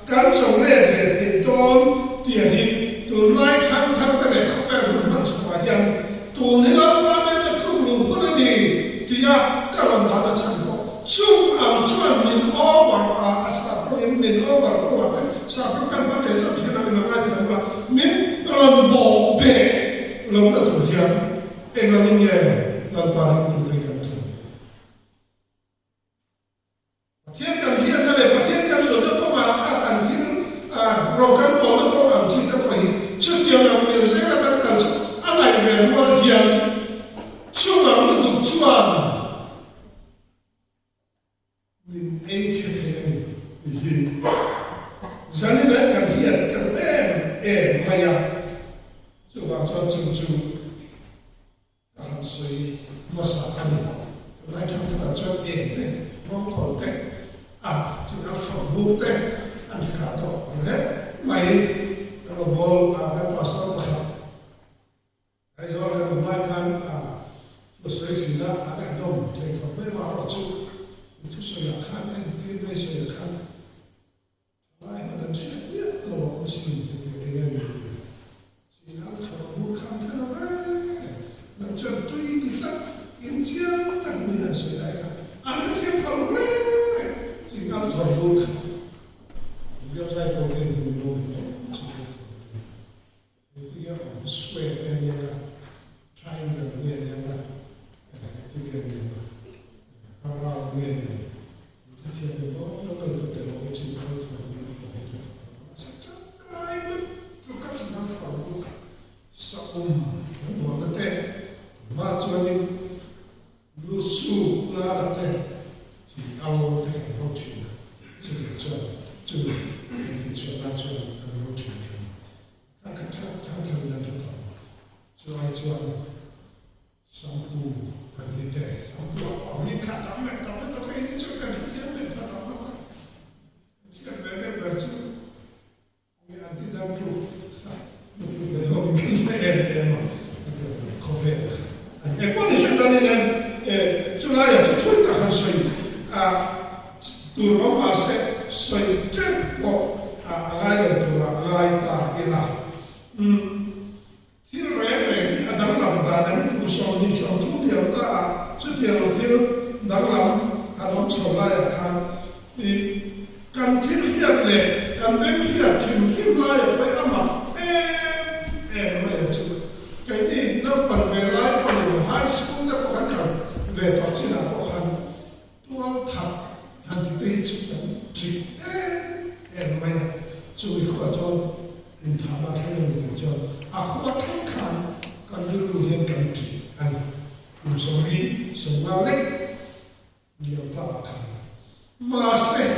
cán trồng để tôn tiền đi từ nay tháng cái này không phải là mình sống ở dân từ này là ba mươi là không đủ phân đi thì các bạn đã được sản xuất chung chuẩn mình over sao mình over sao các bạn để sản xuất là mình làm gì mà mình làm bộ về làm được thủ hiện em là những người làm bài những người làm thủ thiên cảnh hiện tại là thiên cảnh số nó có mà cảnh thiên broken ball nó có làm chi các bạn trước tiên là mình sẽ là các cảnh anh này về luôn hiện chung là nó được chuẩn mình ấy chứ thì giờ này là cảnh hiện cảnh em mày à chúng ta cho chung suy mà sao anh lại chúng ta cho tiền thế không còn thế chúng ta không mua thế anh cả đó đấy mày nó bol cái pastor mà cái đó là một bài văn tôi suy nghĩ là cái đông thì không phải bảo là chú suy nghĩ khác nên thì bây giờ khác lại là chuyện biết rồi cũng xin thì cái này chỉ là không mua khác thế nào là chuyện tôi thì tất in chiang tất nhiên là sự đại anh chiang không biết chỉ cần thuần luôn điều này có thể dùng luôn thì cái square này là triangle này là cái cái parallel này thì cái đó nó cần phải có cái sự phối hợp chắc chắn cái nó các sự năng lượng sao nó có thể mà cho nên lu su là thế chỉ ao thế không chịu chỉ cho thì cho nó cho không chịu các cái thằng là được cho ai cho xong tu phải đi thế xong tu ông đi khát lắm mẹ tao nó phải đi cho cái gì mẹ tao nó cái về chứ cái anh đi làm chủ nó không biết em không về e quando si sta tu l'hai a tutto il canzone tu Roma se sei tempo l'hai ta e là thì rồi adam làm ta đang tu song đi song tu biểu ta chút điều thì đang làm adam cho lại thì cần thiết hiện lệ cần đến hiện trình hiện lại phải âm em nói chứ cái gì nó còn về lại còn nhiều high school nó có cần về đó chỉ là có khăn tôi thật thành tây chút chỉ em nói chú ý của cho mình thả ra cái này cho aku akan kan dulu yang kan anh sorry semua lek dia tak akan masih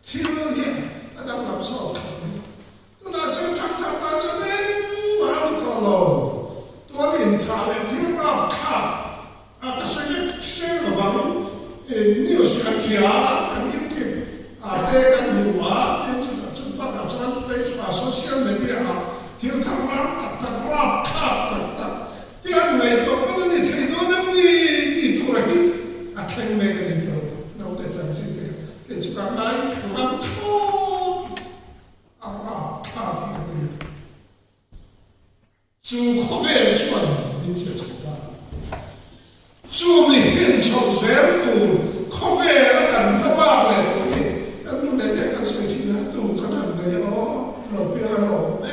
tidak ada làm sao 主可别转，并且成大。主你很从深度，可别那干那把嘞，那你那点干事情呢？都可能没有，老别人老呢，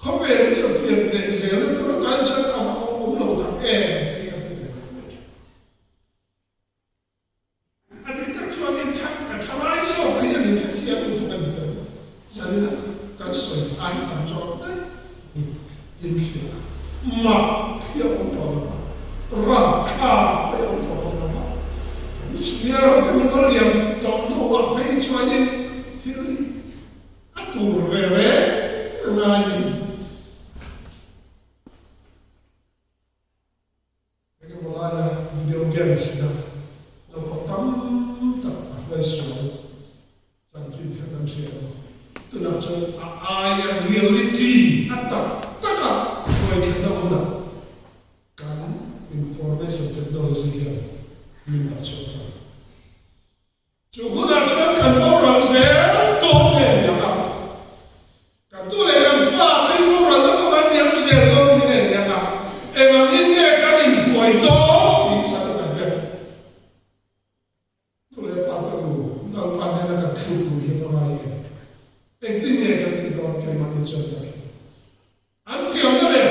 可别就变得谁都干脆啊，我老他啊，你干脆你他妈一说，你就你看这样不同的人，所以呢，干脆按照的。Insya mak yang utama, raka yang utama. Sebenarnya teman-teman yang tahu apa yang cuaca ini, atur vere lain. Jadi mulai video game sudah, lepas tak apa isu, sampai kita siapa, tu nak cakap ayat reality atau kan information technology yang minat soal. Cukup nak kan orang saya tahu ni apa. Kan tu lepas faham orang tu kan yang saya tahu ni apa. Emang ini kan info itu ini satu kerja. Tu lepas tu lepas ni nak cukup dia orang ini. Intinya kan kita orang macam macam. Anti orang ni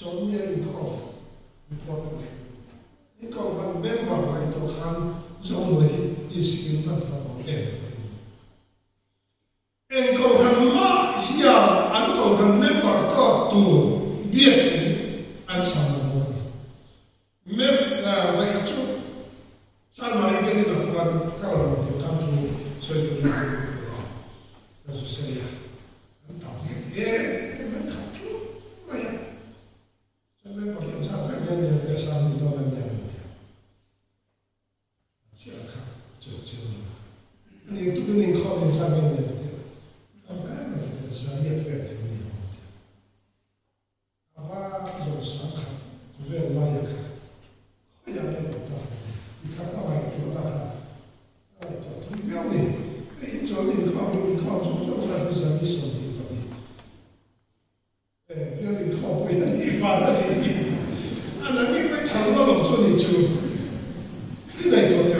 John Yen Call, important. In call one member like to Han John is in front of them. And call one ma here and call one member to be and someone. Mem like a true. Somebody getting a one color to come to so you as you say. And talking here. Sampai pada saat yang kesan itu menjadi siapa jujur. Ini itu kan kau yang sampai menjadi apa saya berarti ini. Apa dosa juga layak. Kau yang ada jika kau itu ada itu tidak boleh. Ini jadi kau sudah bisa disebut. Biar kau punya ibadah ini, anak ini kan kalau做你做，你来做掉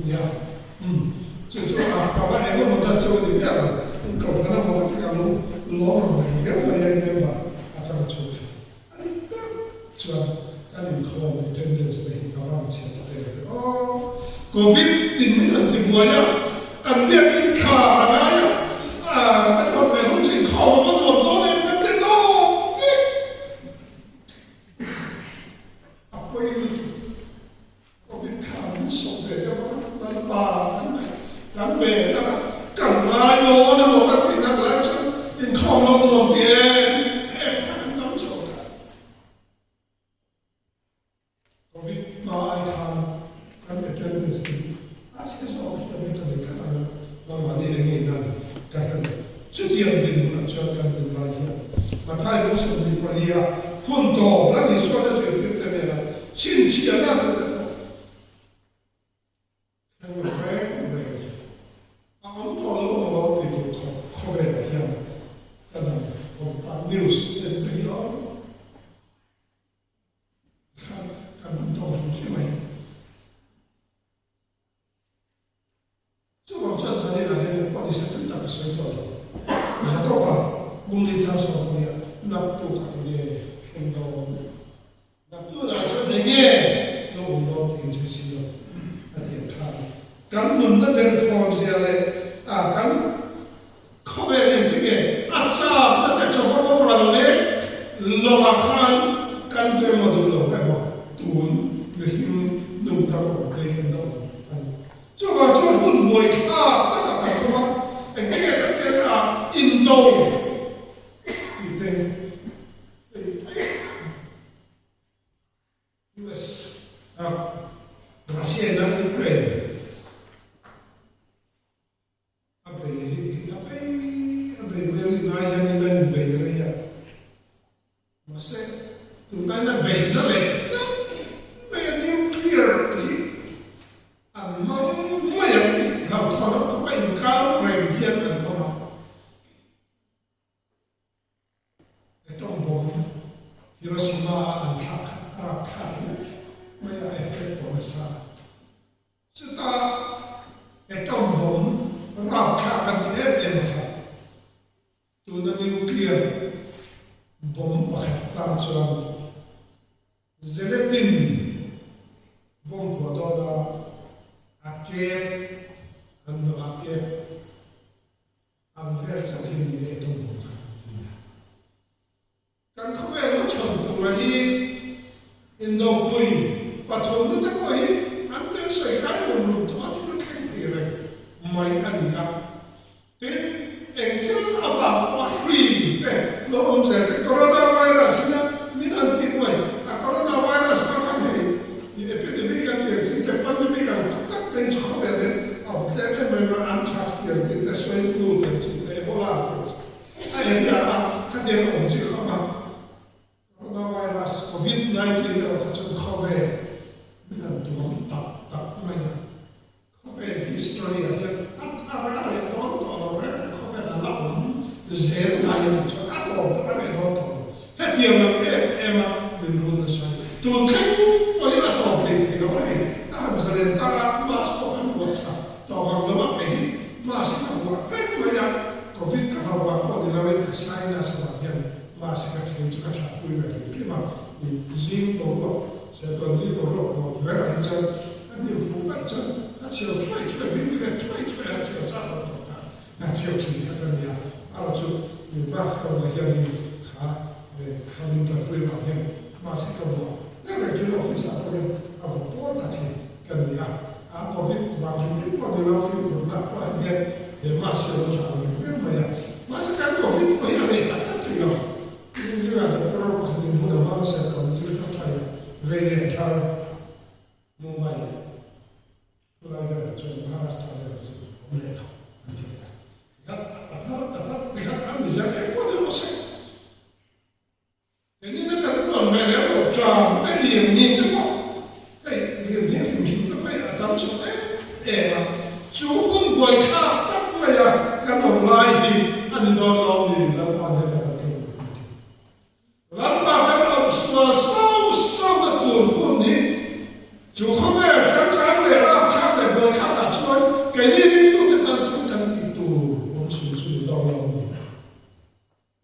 呀，就爸爸那个没得做的呀，搞得那没得干路，老了没有那样的吧，他做，你做，你可能真的是你搞不起来哦，Covid ini nanti buaya, ambil ini kah ya, kalau memang sih kau mau Cảm về các cảnh lai vô nó một cái tình lai chứ tình không nó buồn thì em không nắm chỗ cả có biết mà ai khám để chân được gì sẽ so với cái này cái này nó mà đi đến ngày nào cái này trước tiên thì đúng là cho cái tình lai mà thay đổi sự đi qua đi à hôn tổ là thì so với sự thế này là xin chia ra được mà sẽ có thể cho các quý vị khi mà riêng tổ bộ sẽ còn riêng tổ bộ với là chân anh nhiều phú các chân anh chiều chuỗi bên cái chuỗi anh chiều ra được anh chiều chỉ là cái gì à là chút nhiều bác không là hiện đi khá để khá linh hoạt quý bảo hiểm mà sẽ không có nên là cái office à tôi à một tổ là cái gì à COVID vào những cái điều đó phi thường là quan trọng để mà sử dụng cho những cái mà sẽ cái COVID bây giờ này là rất nhiều cái gì là cái đó có thể mua được mà sẽ còn chỉ có phải về để theo Mumbai tôi là về cho Maharashtra để làm gì đó anh bây giờ cái quan điểm là cái này nó cần còn về nếu một tròn cái điểm nhìn được không cái điểm nhìn thì mình cũng phải ở trong chỗ đấy mà chú cũng quay khác các bây giờ cái đồng lai thì anh đó lo thì làm quan hệ là cái làm ba cái ông sau cái tuần quân đi chú không phải chắc chắn để làm khác để quay khác là chuối cái gì đi tôi cái ta chú cần đi tù ông chú đó lo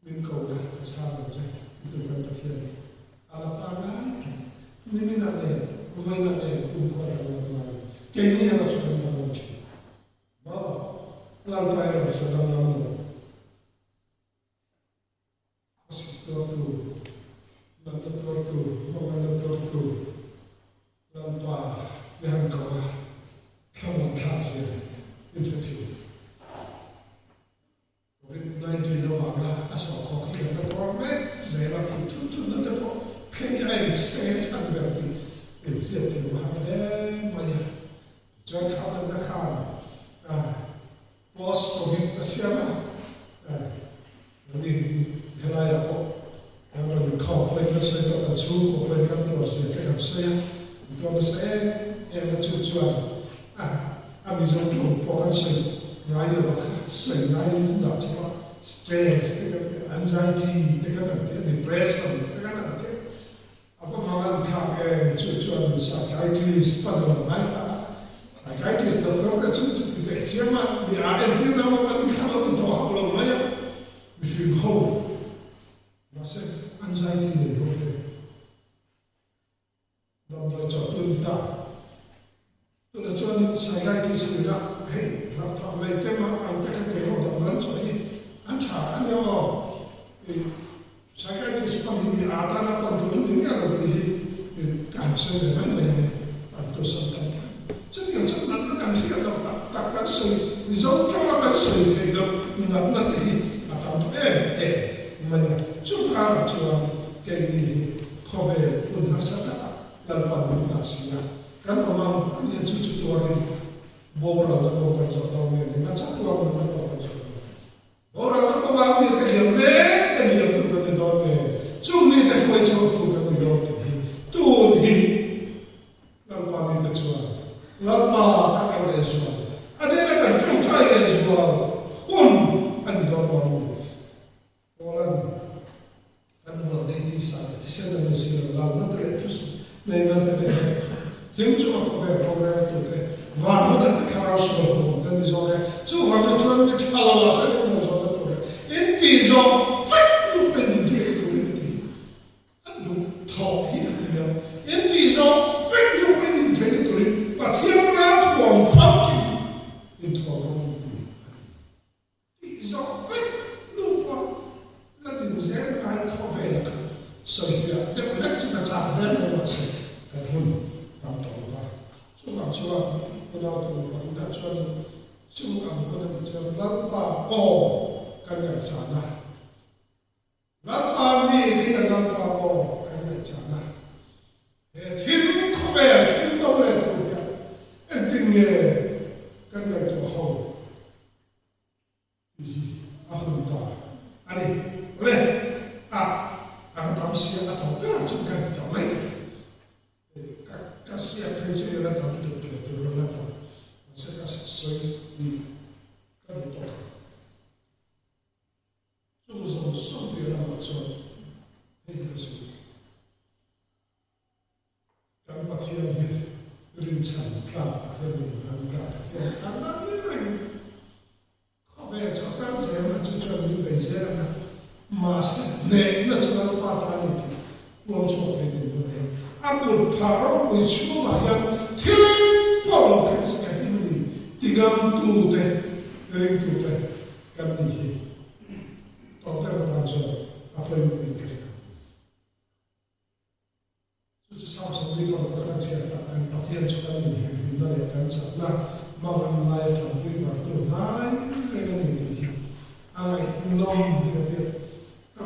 mình cầu là sao được chứ tôi cần thực hiện alapan ini nak ni, bukan nak ni, bukan nak. Kini yang harus kita lakukan. Bahawa langkah yang harus kita lakukan. Sesuatu, sesuatu, langkah yang kau kamu kasih itu. COVID-19 lo agak asal kau kita terorang, saya lakukan tu nanti kau kaya saya tak berarti itu yang ada banyak jangan nak bos COVID siapa jadi helaya kok yang kau boleh saya tak tahu kau boleh kan tu saya yang tujuan kami jauh bukan saya lain tak cuma stress anxiety depression apa malam kau tujuan psychiatrist pada mana psychiatrist doktor kan sudah siapa dia ada di dalam kan kalau itu kalau mana mesti kau masih anxiety ni doktor doktor contoh tu lah tujuan psychiatrist sudah hey doktor mereka mah angkat kerja doktor jadi antara anda psychiatrist pun ini ada apa tu ini ada di kanser mana atau something. Jadi yang sebenarnya kan dia tak kanser, result cuma kanser itu nak atau mana cuma kayak ini COVID pun rasa dalam pandemi kan memang dia cucu tuan boral atau kerja tahun ini macam tuan orang itu memang dia kerja dia tu kan tahun cuma dia kau tu kan tu ni lalu dia jual lalu tak ada jual ada kan cuma dia jual pun ada orang kan buat ini sahaja saya mesti lalu terus nanti yang cuma program itu warna dan keras semua dan disore cuma tuan kita kalau saya pun disore tu ini disore lu pendek tu ini aduh tahu ini dia ini disore lu pendek tu ini tapi yang nak buat fakir itu orang disore lu buat nanti mesti ada COVID saya dia nak kita sahaja dan masih pun Cuma pada cuan cuma pada cuan lampa kan yang sana lampa ni kita lampa kan yang sana tim kau tim tahu le tu ya endingnya kan yang tu hau aku tak ada boleh aku tahu siapa tahu kan cuma kita tahu le kasih apa je yang tahu saya kasih di kantor. Semua dia nak macam ini kasih. Kalau pasien dia rincan, kelak, kelak, karena ni kau betul kan saya macam cuci baju saya, mas se ne na chuan pa ta ni kuam chu pe ni no e akul pharo ko chu ma ya thil po ka ska ti ni tigam tu te ring tu te kam ni hi to te ma so apoi ni ke su sa so ni ko ta sia ta an pa ti chu ka ni hi na le kan sa na ma man lai chu ni va tu nai ke ni hi ai nom ni ke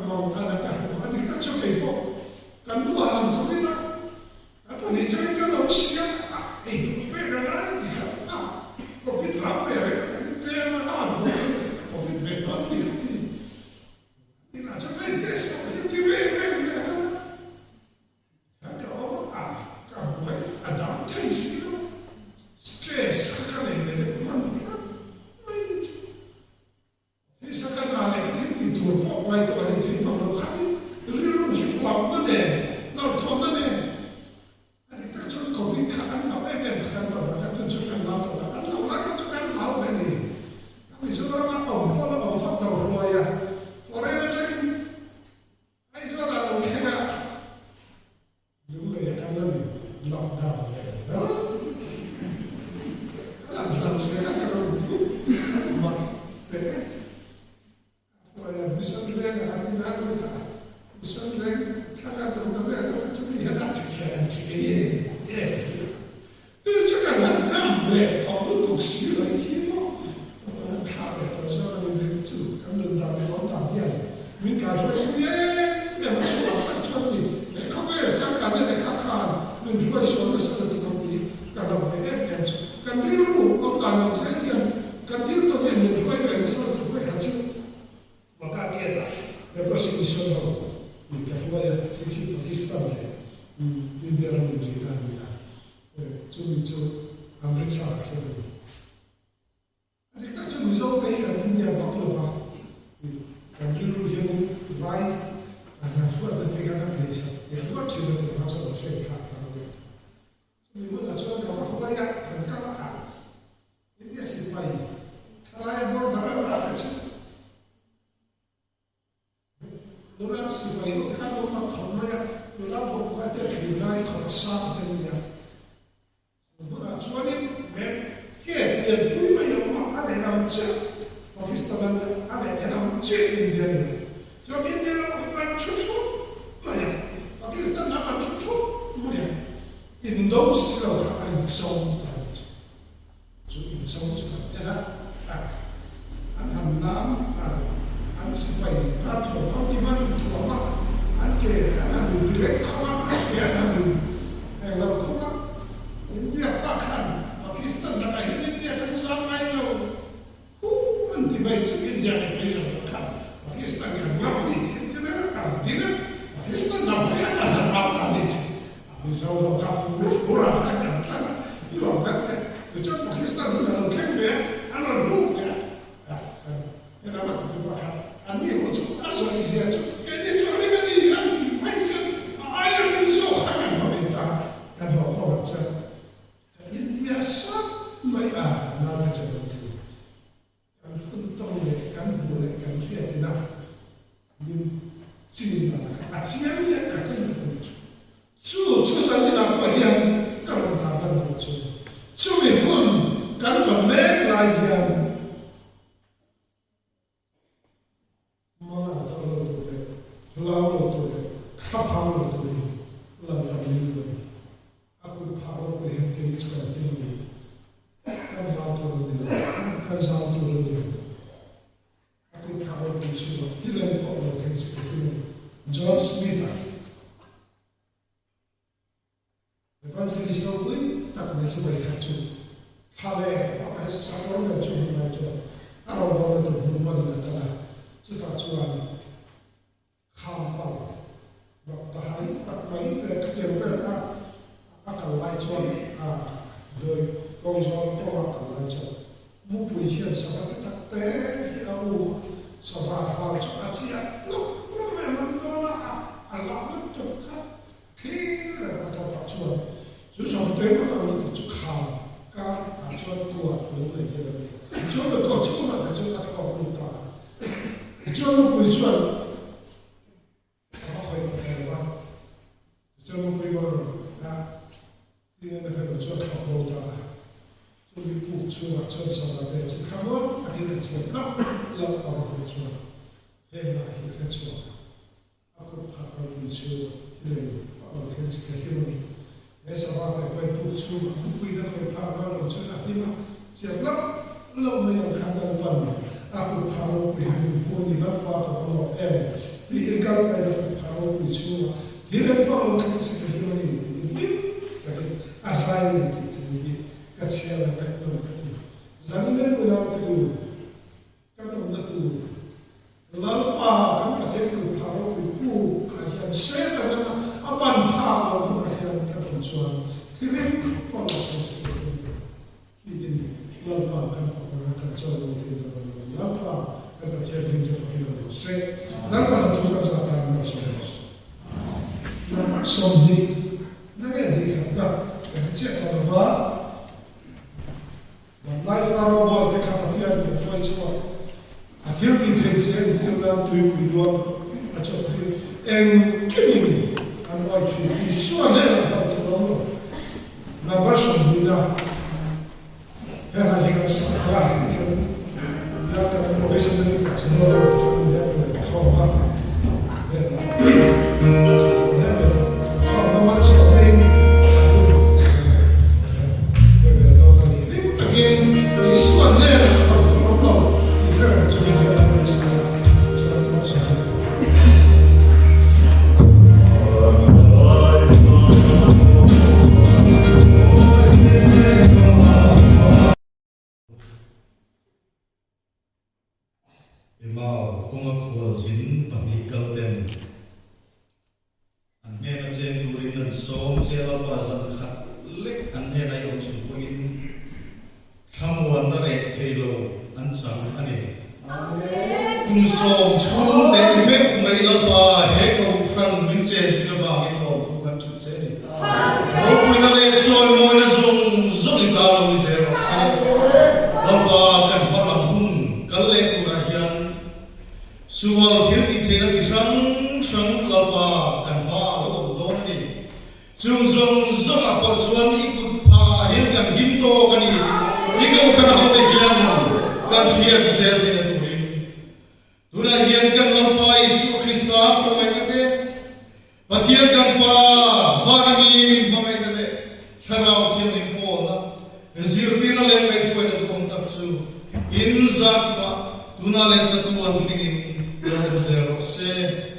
kalau ada kan ada kan cukai po kan dua hal tu ni lah apa ni cakap kan usia beda lah ni kan covid apa ya dia mana covid beda ni nak cakap ini covid TV kan ada orang kan ada case itu stress kan ini mana bisa kan ada itu apa itu ada chua chua sa ba be chu khamon ati le chu na la a ba chu he na hi le chu a ko pha ka ni chu le a ko ke chi ke ni e sa ba ka ko pu chu bu pi na ko pha ba lo chu na hi ma chi la lo me ya kha na ba a ko pha lo pi ni pu ni ba pa ko lo e ni e ka ka na pha lo pi chu hi le pa lo ke chi ke ni ka asai ni kacela kato zamine ko na tu kato na tu lalpa kan kate ko pharo ku ka hian se ta na apan pha ko ka hian kato chuan thile ko la ko se ki din lalpa kan fa ko ka chuan ko ti da lalpa kan ka hian din chu ko lo se lalpa tu ka sa ta na so so ni na ga di ka da ka che ta ba life na robo ke kapatia de toi chua a feel the present feel that to we do a chop en kini an wa chi fi so ne na to no na ba so vida era de que sa ra ya ka no be so ne ka so no ya ko ba Imau kuma kual zin pati kalten an hena chen turin an som chela pa san khat lek an hena yong chu puin thamuan na re thelo an sang ani kum som chum te me mai la pa he ko phran min chen chila ba mi lo ku kan chu chen o pui na le choi mo na zong zong ta lo zero sa la pa kan pa la hun kal le ku ra hian sual hiu ti thena ti sang lalpa kan ma lo do ni chung zong a pa chuan I kut pha hian kan him to kani I ko kan ho te hian kan fiat sel ni turin tuna hian kan lalpa Isu Krista ko mai ka te pathian kan pa varami min pa mai ka te tharau hian ni ko na zirtina le kai ko na tu kong tak chu in zat pa tuna le chatuan thingin zero se